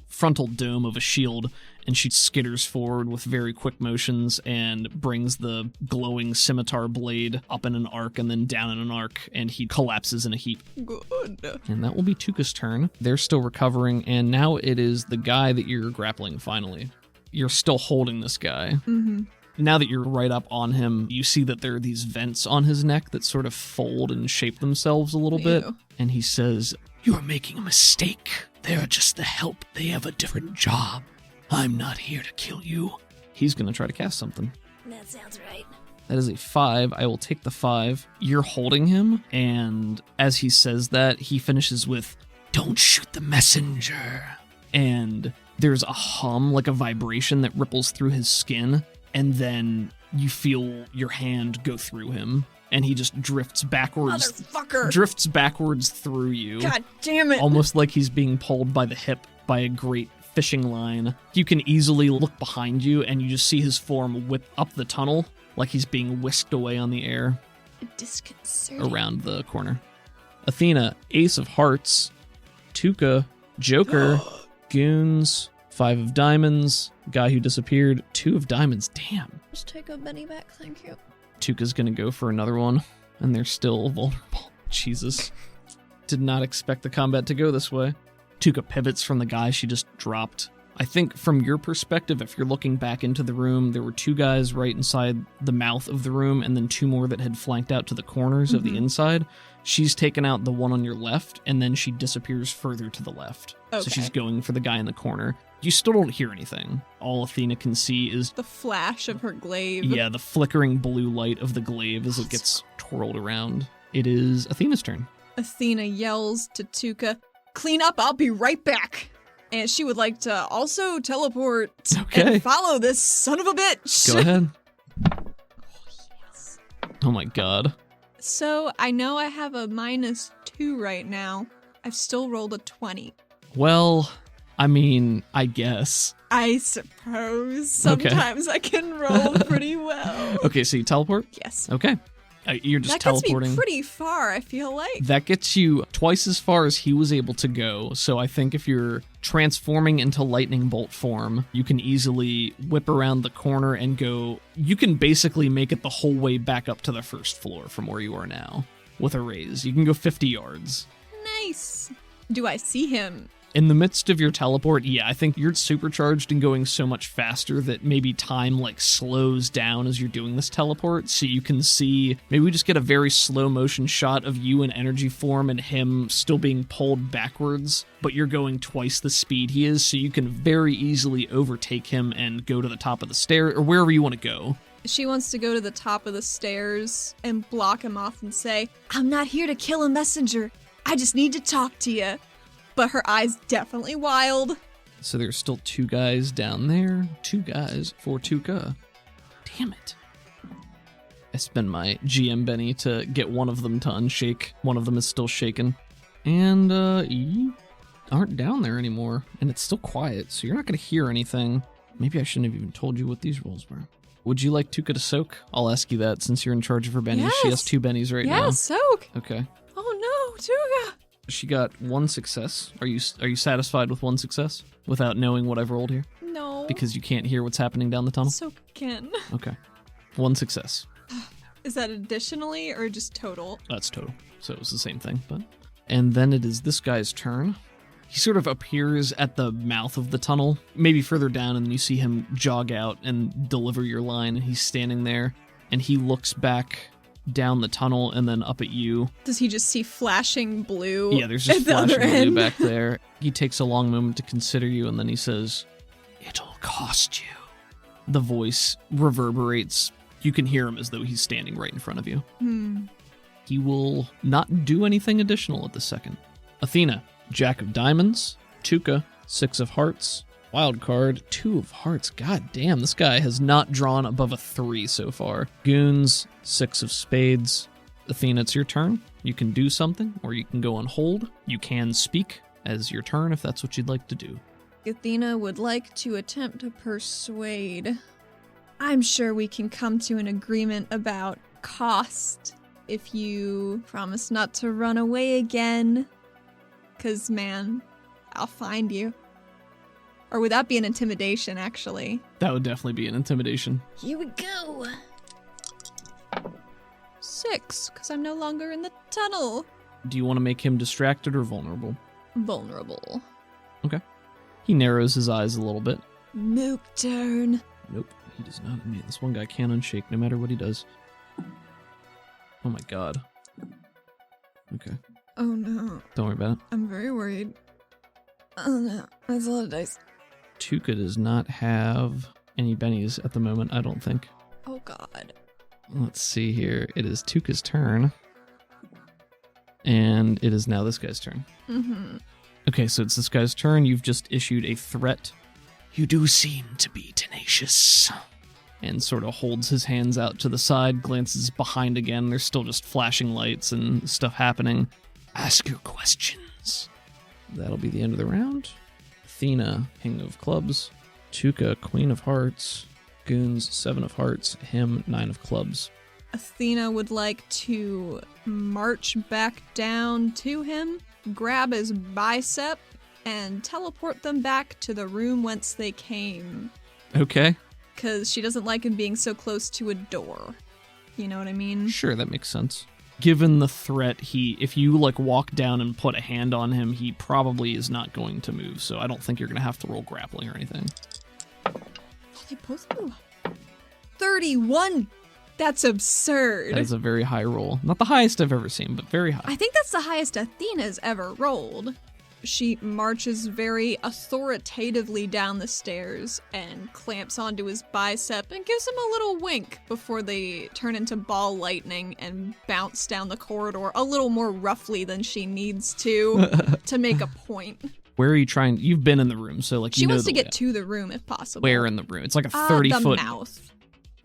frontal dome of a shield, and she skitters forward with very quick motions and brings the glowing scimitar blade up in an arc and then down in an arc, and he collapses in a heap. Good. And that will be Tuka's turn. They're still recovering, and now it is the guy that you're grappling finally. You're still holding this guy. Mm-hmm. Now that you're right up on him, you see that there are these vents on his neck that sort of fold and shape themselves a little bit. Ew. And he says, You are making a mistake. They are just the help. They have a different job. I'm not here to kill you. he's going to try to cast something. That sounds right. That is a 5. I will take the 5. You're holding him, and as he says that, he finishes with, Don't shoot the messenger. and there's a hum, like a vibration that ripples through his skin, and then you feel your hand go through him, and he just drifts backwards. Motherfucker! Drifts backwards through you. God damn it! Almost like he's being pulled by the hip by a great fishing line. You can easily look behind you, and you just see his form whip up the tunnel, like he's being whisked away on the air Disconcerting. around the corner. Athena, Ace of Hearts, Tuka, Joker, Goons, 5 of Diamonds, Guy Who Disappeared, 2 of Diamonds. Damn. Just take a Benny back, thank you. Tuka's gonna go for another one, and they're still vulnerable. Jesus. Did not expect the combat to go this way. Tuka pivots from the guy she just dropped. I think from your perspective, if you're looking back into the room, there were 2 guys right inside the mouth of the room, and then 2 more that had flanked out to the corners of the inside. She's taken out the one on your left, and then she disappears further to the left. So Okay. she's going for the guy in the corner. You still don't hear anything. All Athena can see is, The flash of her glaive. yeah, the flickering blue light of the glaive as it gets twirled around. It is Athena's turn. Athena yells to Tuka, "Clean up, I'll be right back!" And she would like to also teleport Okay. and follow this son of a bitch. Go ahead. Oh my god. So I know I have a -2 right now. I've still rolled a 20. Well, I mean, I guess. I suppose Okay. sometimes I can roll pretty well. Okay, so you teleport? Yes. Okay. You're just That gets teleporting. me pretty far, I feel like. That gets you twice as far as he was able to go. So I think if you're transforming into lightning bolt form, you can easily whip around the corner and go. You can basically make it the whole way back up to the first floor from where you are now with a raise. You can go 50 yards. Nice. Do I see him? In the midst of your teleport, yeah, I think you're supercharged and going so much faster that maybe time like slows down as you're doing this teleport. So you can see, maybe we just get a very slow motion shot of you in energy form and him still being pulled backwards, but you're going twice the speed he is, so you can very easily overtake him and go to the top of the stair or wherever you want to go. She wants to go to the top of the stairs and block him off and say, I'm not here to kill a messenger. I just need to talk to you. But her eyes definitely wild. So there's still 2 guys down there. 2 guys for Tuka. Damn it. I spend my GM Benny to get one of them to unshake. One of them is still shaken. And you aren't down there anymore. And it's still quiet, so you're not going to hear anything. Maybe I shouldn't have even told you what these rolls were. Would you like Tuka to soak? I'll ask you that since you're in charge of her bennies. Yes. She has 2 bennies right now. Yeah, soak. Okay. Oh no, Tuga. She got 1 success. Are you satisfied with 1 success without knowing what I've rolled here? No. Because you can't hear what's happening down the tunnel? Soak again. Okay. 1 success. Is that additionally or just total? That's total. So it was the same thing, but. And then it is this guy's turn. He sort of appears at the mouth of the tunnel, maybe further down, and you see him jog out and deliver your line, and he's standing there, and he looks back down the tunnel and then up at you. Does he just see flashing blue? Yeah, there's just at the other flashing blue end? back there. He takes a long moment to consider you, and then he says, "It'll cost you." The voice reverberates. You can hear him as though he's standing right in front of you. He will not do anything additional at the second. Athena, Jack of Diamonds. Tuka, 6 of Hearts. Wild card, 2 of Hearts. God damn, this guy has not drawn above a 3 so far. Goons, 6 of Spades. Athena, it's your turn. You can do something, or you can go on hold. You can speak as your turn if that's what you'd like to do. Athena would like to attempt to persuade. I'm sure we can come to an agreement about cost if you promise not to run away again. 'Cause, man, I'll find you. Or would that be an intimidation, actually? That would definitely be an intimidation. Here we go. 6, because I'm no longer in the tunnel. Do you want to make him distracted or vulnerable? Vulnerable. Okay. He narrows his eyes a little bit. Mook turn. Nope, he does not. Man, this one guy can't unshake no matter what he does. Oh my god. Okay, Oh no, don't worry about it. I'm very worried. Oh no, that's a lot of dice. Tuka does not have any bennies at the moment, I don't think. Oh god. Let's see here. It is Tuka's turn. And it is now this guy's turn. Mm-hmm. Okay, so it's this guy's turn. You've just issued a threat. You do seem to be tenacious. And sort of holds his hands out to the side, glances behind again. There's still just flashing lights and stuff happening. Ask your questions. That'll be the end of the round. Athena, King of Clubs. Tuka, Queen of Hearts. Goons, 7 of Hearts. Him, 9 of Clubs. Athena would like to march back down to him, grab his bicep, and teleport them back to the room whence they came. Okay. Because she doesn't like him being so close to a door. You know what I mean? Sure, that makes sense. Given the threat, if you walk down and put a hand on him, he probably is not going to move, so I don't think you're going to have to roll grappling or anything. Oh, they both blew up. 31! That's absurd. That is a very high roll. Not the highest I've ever seen, but very high. I think that's the highest Athena's ever rolled. She marches very authoritatively down the stairs and clamps onto his bicep and gives him a little wink before they turn into ball lightning and bounce down the corridor a little more roughly than she needs to make a point. Where are you trying? You've been in the room, so like She you know wants to the get to the room if possible. where in the room. It's like a 30-foot. The mouth.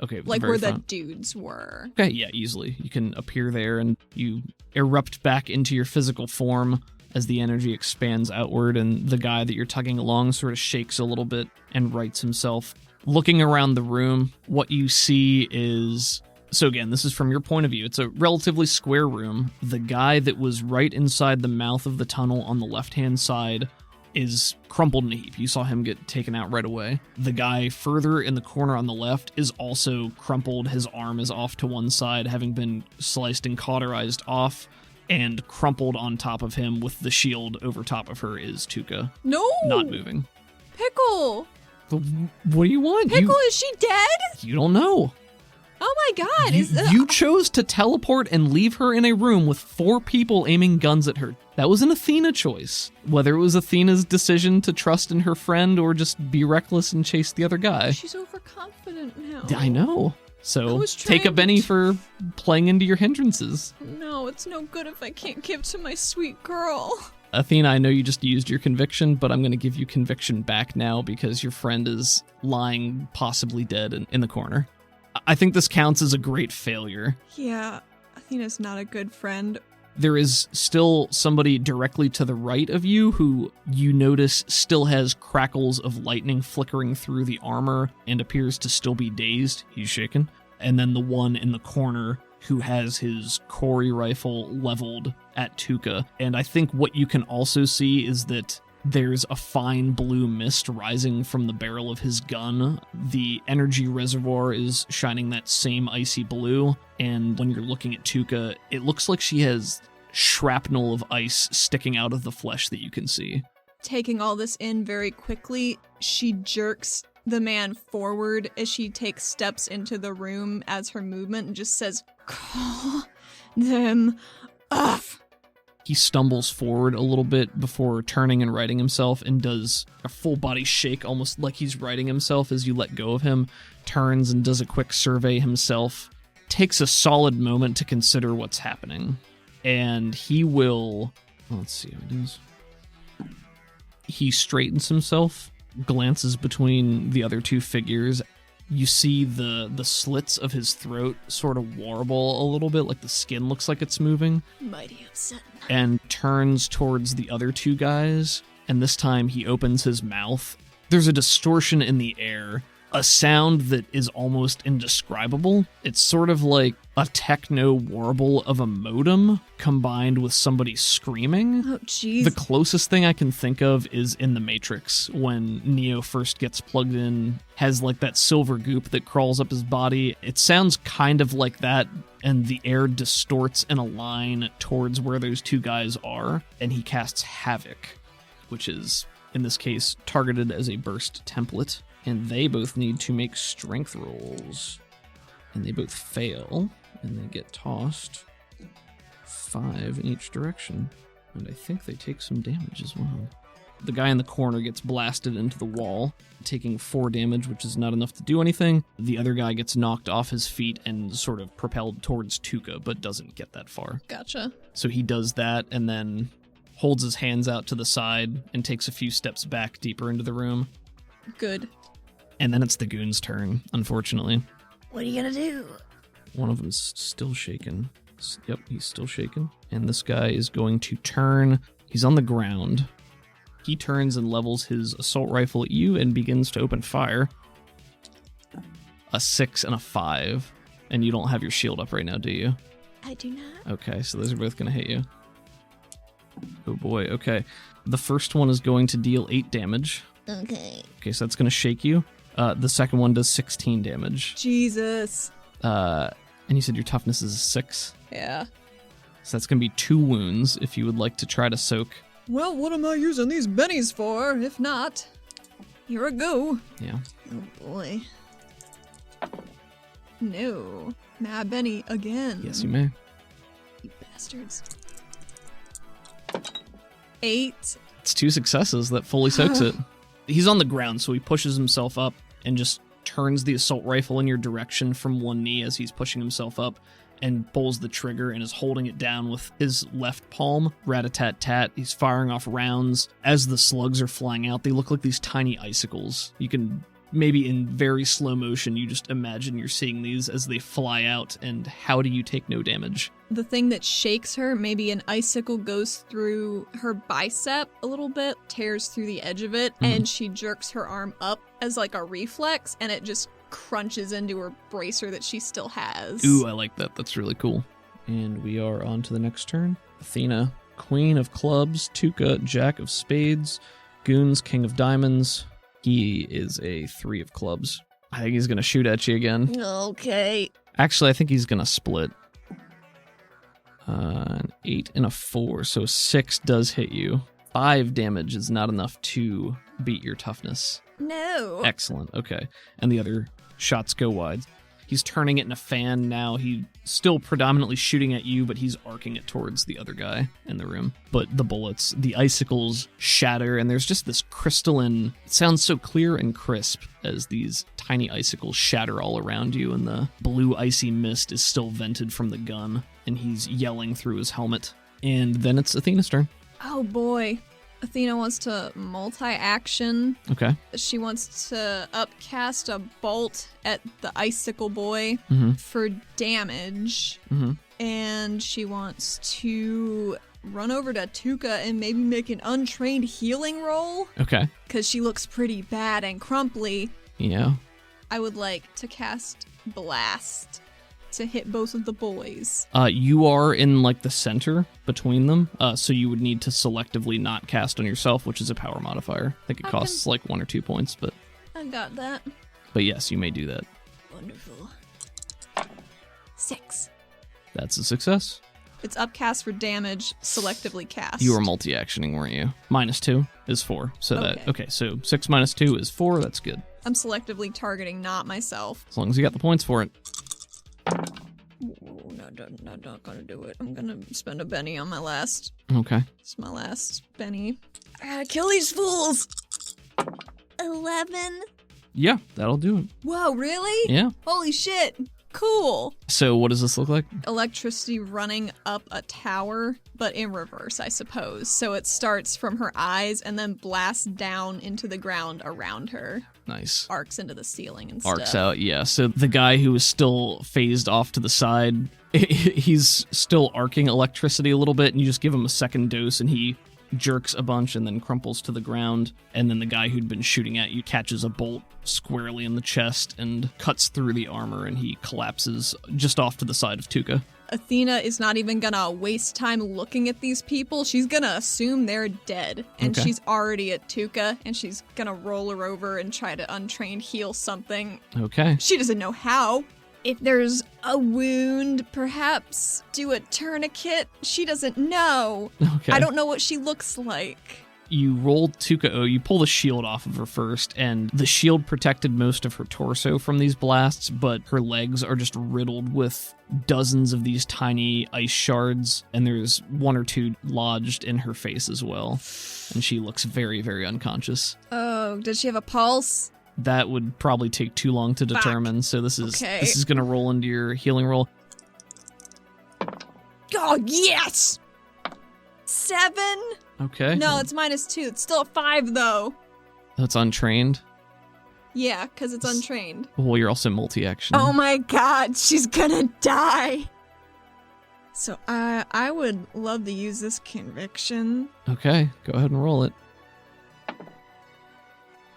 Okay, Like very where front. the dudes were. Okay, yeah, easily. You can appear there and you erupt back into your physical form as the energy expands outward, and the guy that you're tugging along sort of shakes a little bit and rights himself. Looking around the room, what you see is... So again, this is from your point of view. It's a relatively square room. The guy that was right inside the mouth of the tunnel on the left-hand side is crumpled in a heap. You saw him get taken out right away. The guy further in the corner on the left is also crumpled. His arm is off to one side, having been sliced and cauterized off, and crumpled on top of him with the shield over top of her is Tuka, No! not moving. Pickle! But what do you want? Pickle, is she dead? You don't know. Oh my god. You chose to teleport and leave her in a room with 4 people aiming guns at her. That was an Athena choice. Whether it was Athena's decision to trust in her friend or just be reckless and chase the other guy. She's overconfident now. I know. So was take a trying Benny to- for playing into your hindrances. No, it's no good if I can't give to my sweet girl. Athena, I know you just used your conviction, but I'm going to give you conviction back now because your friend is lying, possibly dead, in the corner. I think this counts as a great failure. Yeah, Athena's not a good friend. There is still somebody directly to the right of you who you notice still has crackles of lightning flickering through the armor and appears to still be dazed. He's shaken. And then the one in the corner who has his Kori rifle leveled at Tuka. And I think what you can also see is that there's a fine blue mist rising from the barrel of his gun. The energy reservoir is shining that same icy blue, and when you're looking at Tuka, it looks like she has shrapnel of ice sticking out of the flesh that you can see. Taking all this in very quickly, she jerks the man forward as she takes steps into the room as her movement and just says, "Call them off." He stumbles forward a little bit before turning and righting himself and does a full body shake, almost like he's righting himself as you let go of him, turns and does a quick survey himself, takes a solid moment to consider what's happening, and he will... Let's see how he does. He straightens himself, glances between the other 2 figures. You see the slits of his throat sort of warble a little bit, like the skin looks like it's moving. Mighty upsetting. And turns towards the other 2 guys, and this time he opens his mouth. There's a distortion in the air, a sound that is almost indescribable. It's sort of like a techno warble of a modem combined with somebody screaming. Oh, jeez. The closest thing I can think of is in The Matrix, when Neo first gets plugged in, has like that silver goop that crawls up his body. It sounds kind of like that, and the air distorts in a line towards where those 2 guys are, and he casts Havoc, which is, in this case, targeted as a burst template, and they both need to make strength rolls. And they both fail, and they get tossed 5 in each direction. And I think they take some damage as well. The guy in the corner gets blasted into the wall, taking 4 damage, which is not enough to do anything. The other guy gets knocked off his feet and sort of propelled towards Tuka, but doesn't get that far. Gotcha. So he does that, and then holds his hands out to the side and takes a few steps back deeper into the room. Good. And then it's the goon's turn, unfortunately. What are you gonna do? One of them's still shaken. Yep, he's still shaken. And this guy is going to turn. He's on the ground. He turns and levels his assault rifle at you and begins to open fire. A 6 and a 5. And you don't have your shield up right now, do you? I do not. Okay, so those are both going to hit you. Oh boy, okay. The first one is going to deal 8 damage. Okay. Okay, so that's going to shake you. The second one does 16 damage. Jesus. And you said your toughness is a 6. Yeah. So that's going to be 2 wounds if you would like to try to soak. Well, what am I using these bennies for? If not, here I go. Yeah. Oh boy. No. Mad Benny again. Yes, you may. You bastards. 8. It's 2 successes that fully soaks it. He's on the ground, so he pushes himself up and just turns the assault rifle in your direction from one knee as he's pushing himself up and pulls the trigger and is holding it down with his left palm. Rat-a-tat-tat. He's firing off rounds. As the slugs are flying out, they look like these tiny icicles. You can maybe in very slow motion, you just imagine you're seeing these as they fly out, and how do you take no damage? The thing that shakes her, maybe an icicle goes through her bicep a little bit, tears through the edge of it, and she jerks her arm up as like a reflex, and it just crunches into her bracer that she still has. Ooh, I like that. That's really cool. And we are on to the next turn. Athena, Queen of Clubs, Tuca, Jack of Spades, Goons, King of Diamonds. He is a 3 of clubs. I think he's going to shoot at you again. Okay. Actually, I think he's going to split. An 8 and a 4, so 6 does hit you. 5 damage is not enough to beat your toughness. No. Excellent, okay. And the other shots go wide. He's turning it in a fan now. He's still predominantly shooting at you, but he's arcing it towards the other guy in the room. But the bullets, the icicles shatter, and there's just this crystalline... It sounds so clear and crisp as these tiny icicles shatter all around you, and the blue icy mist is still vented from the gun, and he's yelling through his helmet. And then it's Athena's turn. Oh boy. Athena wants to multi-action. Okay. She wants to upcast a bolt at the icicle boy for damage. And she wants to run over to Tuca and maybe make an untrained healing roll. Okay. Because she looks pretty bad and crumply. Yeah. I would like to cast Blast to hit both of the boys. You are in like the center between them, so you would need to selectively not cast on yourself, which is a power modifier. I think it costs like 1 or 2 points, but I got that. But yes, you may do that. Wonderful. 6. That's a success. It's upcast for damage, selectively cast. You were multi-actioning, weren't you? -2 is 4. So so 6 minus 2 is 4. That's good. I'm selectively targeting not myself. As long as you got the points for it. Ooh, not gonna do it. I'm gonna spend a Benny on my last. Okay. It's my last Benny. I gotta kill these fools! 11? Yeah, that'll do it. Whoa, really? Yeah. Holy shit! Cool! So what does this look like? Electricity running up a tower, but in reverse, I suppose. So it starts from her eyes and then blasts down into the ground around her. Nice. Arcs into the ceiling and Arcs stuff. out, yeah. So the guy who is still phased off to the side, he's still arcing electricity a little bit, and you just give him a second dose, and he jerks a bunch and then crumples to the ground. And then the guy who'd been shooting at you catches a bolt squarely in the chest and cuts through the armor, and he collapses just off to the side of Tuca. Athena is not even gonna waste time looking at these people. She's gonna assume they're dead. And she's already at Tuca, and she's gonna roll her over and try to untrained heal something. Okay. She doesn't know how. If there's a wound, perhaps do a tourniquet. She doesn't know. Okay. I don't know what she looks like. You roll Tuka. You pull the shield off of her first, and the shield protected most of her torso from these blasts, but her legs are just riddled with dozens of these tiny ice shards, and there's 1 or 2 lodged in her face as well. And she looks very, very unconscious. Oh, does she have a pulse? That would probably take too long to determine, so this is going to roll into your healing roll. Oh, yes! 7? Okay. No, it's -2. It's still a 5, though. That's untrained? Yeah, because it's untrained. Well, you're also multi-action. Oh my god, she's gonna die! So I would love to use this conviction. Okay, go ahead and roll it.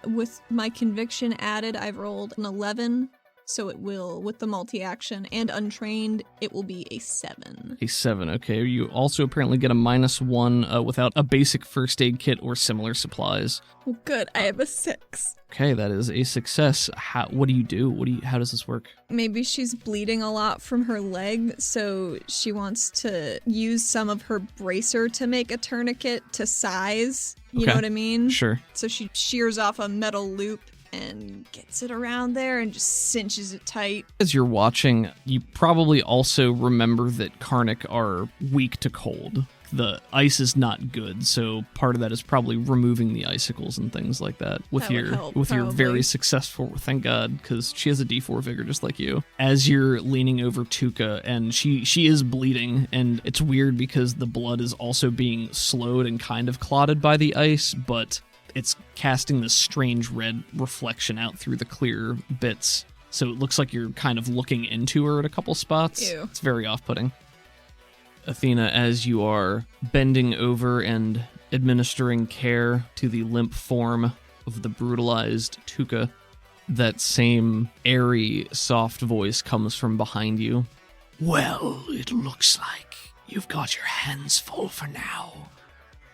With my conviction added, I've rolled an 11, so it will, with the multi-action and untrained, it will be a 7. A 7, okay. You also apparently get a -1 without a basic first aid kit or similar supplies. Well, good, I have a 6. Okay, that is a success. What do you do? How does this work? Maybe she's bleeding a lot from her leg, so she wants to use some of her bracer to make a tourniquet to size. You know what I mean? Sure. So she shears off a metal loop and gets it around there and just cinches it tight. As you're watching, you probably also remember that Karnak are weak to cold. the ice is not good, so part of that is probably removing the icicles and things like that with That would your help, with your probably. very successful, thank God, because she has a D4 vigor just like you. As you're leaning over Tuka, and she is bleeding, and it's weird because the blood is also being slowed and kind of clotted by the ice, but it's casting this strange red reflection out through the clear bits. So it looks like you're kind of looking into her at a couple spots. Ew. It's very off-putting. Athena, as you are bending over and administering care to the limp form of the brutalized Tuka, that same airy, soft voice comes from behind you. Well, it looks like you've got your hands full for now.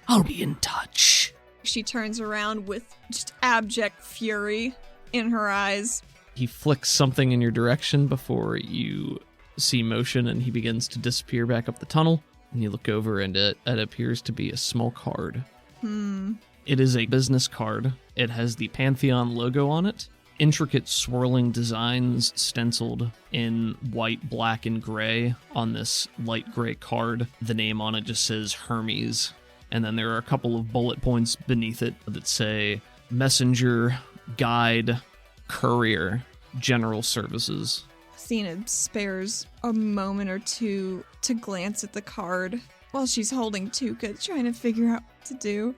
I'll be in touch. She turns around with just abject fury in her eyes. He flicks something in your direction before you see motion, and he begins to disappear back up the tunnel. And you look over, and it appears to be a small card. It is a business card. It has the Pantheon logo on it. Intricate swirling designs stenciled in white, black, and gray on this light gray card. The name on it just says Hermes. And then there are a couple of bullet points beneath it that say messenger, guide, courier, general services. Athena spares a moment or two to glance at the card while she's holding Tuka, trying to figure out what to do.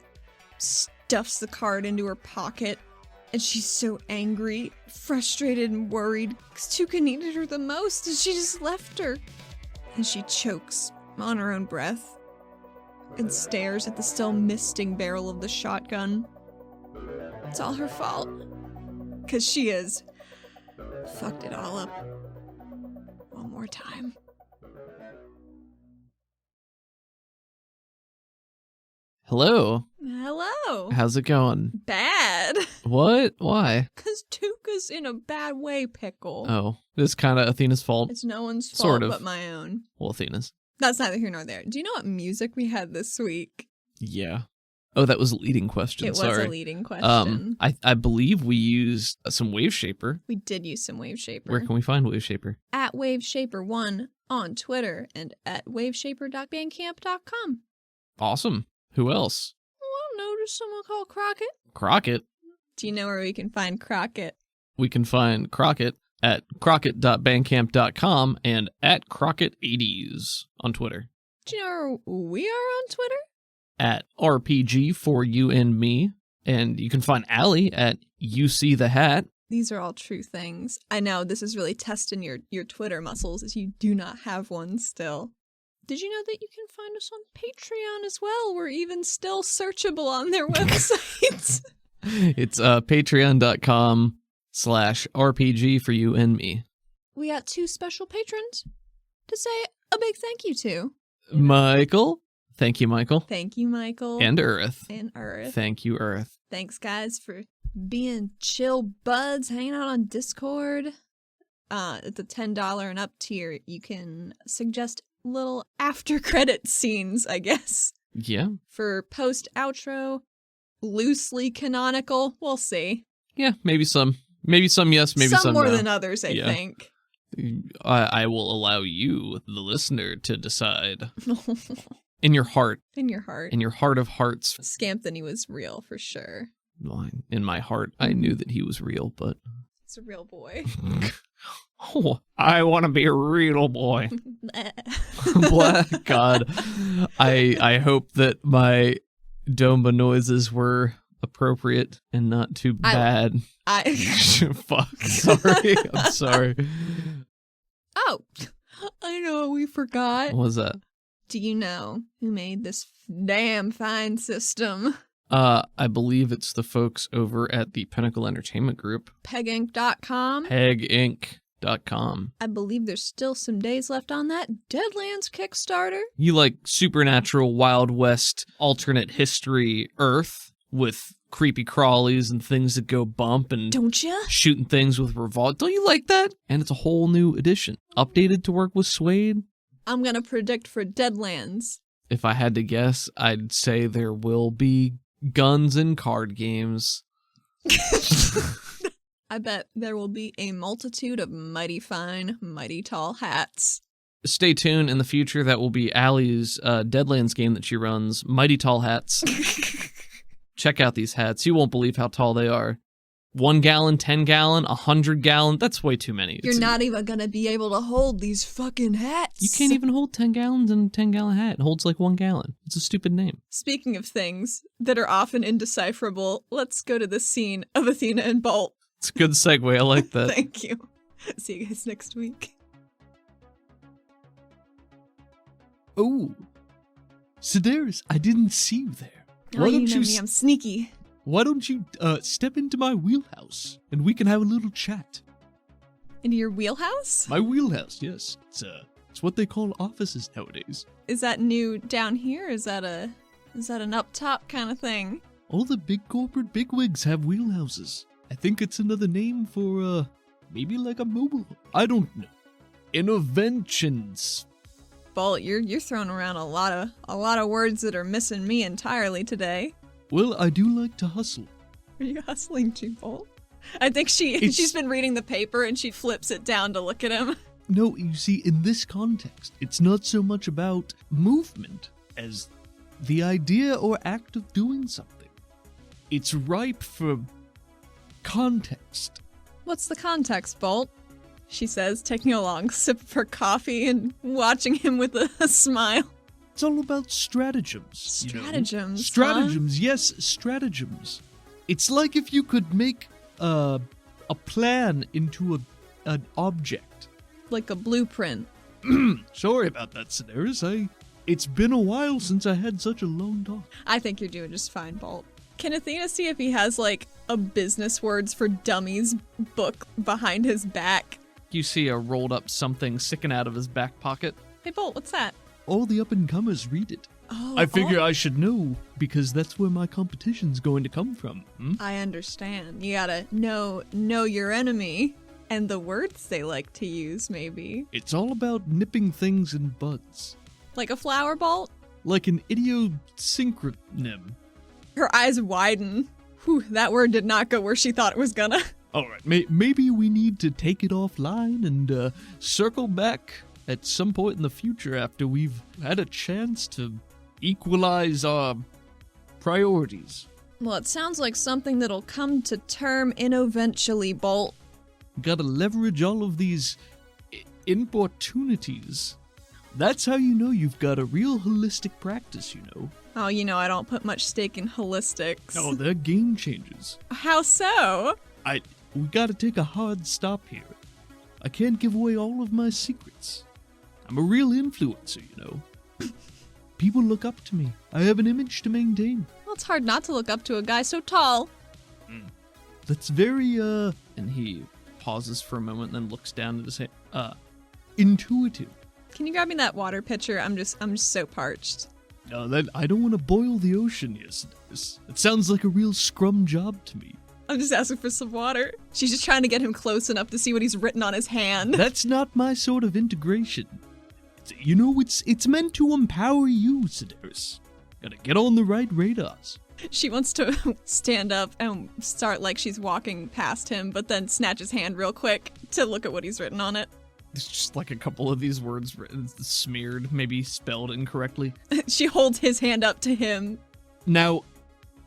Stuffs the card into her pocket, and she's so angry, frustrated, and worried because Tuka needed her the most, and she just left her. And she chokes on her own breath and stares at the still misting barrel of the shotgun. It's all her fault, because she has fucked it all up one more time. Hello. Hello. How's it going? Bad. What? Why? Because Tuka's in a bad way, Pickle. Oh, it's kind of Athena's fault. It's no one's fault Sort of. but my own. Well, Athena's. That's neither here nor there. Do you know what music we had this week? Yeah. Oh, that was a leading question. It was Sorry. a leading question. I believe we used some Wave Shaper. We did use some Wave Shaper. Where can we find Wave Shaper? At WaveShaper1 on Twitter and at waveshaper.bandcamp.com. Awesome. Who else? Oh, I don't know, there's someone called Crockett. Crockett. Do you know where we can find Crockett? We can find Crockett at crockett.bandcamp.com and at Crockett80s on Twitter. Do you know where we are on Twitter? At RPG for you and me. And you can find Allie at You See the Hat. These are all true things. I know this is really testing your Twitter muscles as you do not have one still. Did you know that you can find us on Patreon as well? We're even still searchable on their website. It's patreon.com/RPG for you and me. We got 2 special patrons to say a big thank you to. Michael. Thank you, Michael. Thank you, Michael. And Earth. And Earth. Thank you, Earth. Thanks, guys, for being chill buds, hanging out on Discord. At the $10 and up tier, you can suggest little after credit scenes, I guess. Yeah. For post outro, loosely canonical. We'll see. Yeah, maybe some. Maybe some yes, maybe some more no. than others, I think. I will allow you, the listener, to decide. In your heart. In your heart. In your heart of hearts. Scampthony was real, for sure. In my heart, I knew that he was real, but... It's a real boy. Oh, I want to be a real boy. Black God. I hope that my Domba noises were appropriate and not too bad. Fuck. Sorry. I'm sorry. Oh, I know what we forgot. What was that? Do you know who made this damn fine system? I believe it's the folks over at the Pinnacle Entertainment Group. Peginc.com. Peginc.com. I believe there's still some days left on that Deadlands Kickstarter. You like supernatural Wild West alternate history Earth with creepy crawlies and things that go bump and don't ya? Shooting things with revolt. Don't you like that? And it's a whole new edition. Updated to work with Suede. I'm gonna predict for Deadlands. If I had to guess, I'd say there will be guns and card games. I bet there will be a multitude of mighty fine, mighty tall hats. Stay tuned in the future. That will be Allie's Deadlands game that she runs, Mighty Tall Hats. Check out these hats. You won't believe how tall they are. 1 gallon, 10 gallon, 100 gallon. That's way too many. You're not even gonna be able to hold these fucking hats. You can't even hold 10 gallons in a 10-gallon hat. It holds like 1 gallon. It's a stupid name. Speaking of things that are often indecipherable, let's go to the scene of Athena and Bolt. It's a good segue. I like that. Thank you. See you guys next week. Oh, Sedaris, I didn't see you there. Oh, you know me, I'm sneaky. Why don't you step into my wheelhouse and we can have a little chat? Into your wheelhouse? My wheelhouse, yes. It's what they call offices nowadays. Is that new down here? Is that an up top kind of thing? All the big corporate bigwigs have wheelhouses. I think it's another name for maybe like a mobile home. I don't know. Innovations. Bolt, you're throwing around a lot of words that are missing me entirely today. Well, I do like to hustle. Are you hustling too, Bolt? I think she's been reading the paper and she flips it down to look at him. No, you see, in this context, it's not so much about movement as the idea or act of doing something. It's ripe for context. What's the context, Bolt? She says, taking a long sip of her coffee and watching him with a smile. It's all about stratagems. Stratagems, Stratagems, yes, stratagems. It's like if you could make a plan into an object. Like a blueprint. Sorry about that, Sedaris. It's been a while since I had such a long talk. I think you're doing just fine, Bolt. Can Athena see if he has, like, a business words for dummies book behind his back? You see a rolled up something sticking out of his back pocket. Hey, Bolt, what's that? All the up-and-comers read it. Oh, I figure I should know, because that's where my competition's going to come from. I understand. You gotta know your enemy and the words they like to use, maybe. It's all about nipping things in buds. Like a flower, Bolt? Like an idiosyncronym. Her eyes widen. Whew, that word did not go where she thought it was gonna. Alright, maybe we need to take it offline and circle back at some point in the future after we've had a chance to equalize our priorities. Well, it sounds like something that'll come to term eventually, Bolt. Gotta leverage all of these importunities. That's how you know you've got a real holistic practice, you know. Oh, I don't put much stake in holistics. Oh, they're game changers. How so? We gotta take a hard stop here. I can't give away all of my secrets. I'm a real influencer, you know. People look up to me. I have an image to maintain. Well, it's hard not to look up to a guy so tall. That's very, And he pauses for a moment and then looks down at his hand. Intuitive. Can you grab me that water pitcher? I'm just so parched. I don't want to boil the ocean, yes. It sounds like a real scrum job to me. I'm just asking for some water. She's just trying to get him close enough to see what he's written on his hand. That's not my sort of integration. You know, it's meant to empower you, Sedaris. Gotta get on the right radars. She wants to stand up and start like she's walking past him, but then snatch his hand real quick to look at what he's written on it. There's just like a couple of these words written, smeared, maybe spelled incorrectly. She holds his hand up to him. Now,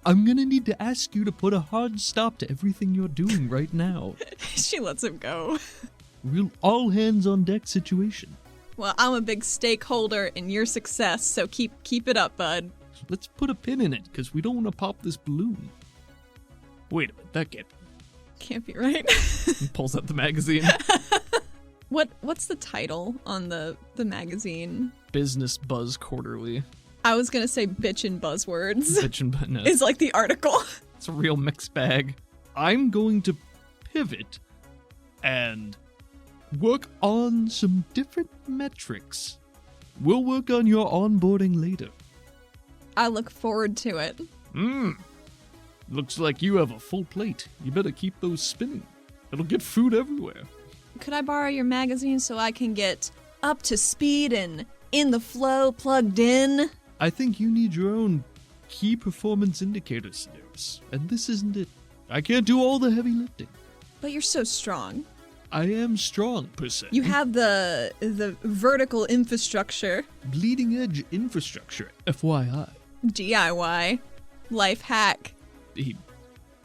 I'm gonna need to ask you to put a hard stop to everything you're doing right now. She lets him go. Real all hands on deck situation. Well, I'm a big stakeholder in your success, so keep it up, bud. Let's put a pin in it, because we don't want to pop this balloon. Wait a minute, that can't be right. He pulls out the magazine. What's the title on the magazine? Business Buzz Quarterly. I was gonna say bitchin' buzzwords. Bitchin' no. It's like the article. It's a real mixed bag. I'm going to pivot and work on some different metrics. We'll work on your onboarding later. I look forward to it. Looks like you have a full plate. You better keep those spinning. It'll get food everywhere. Could I borrow your magazine so I can get up to speed and in the flow, plugged in? I think you need your own key performance indicators, Sedaris, and this isn't it. I can't do all the heavy lifting. But you're so strong. I am strong, per se. You have the vertical infrastructure. Bleeding edge infrastructure, FYI. DIY. Life hack. He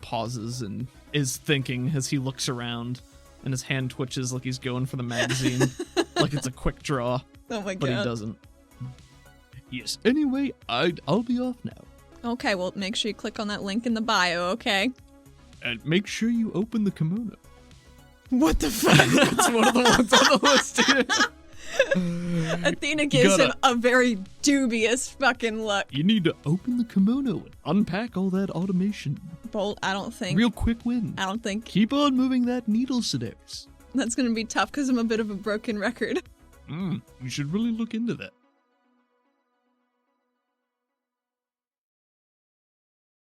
pauses and is thinking as he looks around, and his hand twitches like he's going for the magazine, like it's a quick draw, Oh my god. but he doesn't. Yes, anyway, I'll be off now. Okay, well, make sure you click on that link in the bio, okay? And make sure you open the kimono. What the fuck? That's one of the ones on the list here. Athena gives him gotta- a very dubious fucking look. You need to open the kimono and unpack all that automation. Bolt, I don't think. Real quick win. I don't think Keep on moving that needle, Sedaris. that's gonna be tough because I'm a bit of a broken record. You should really look into that.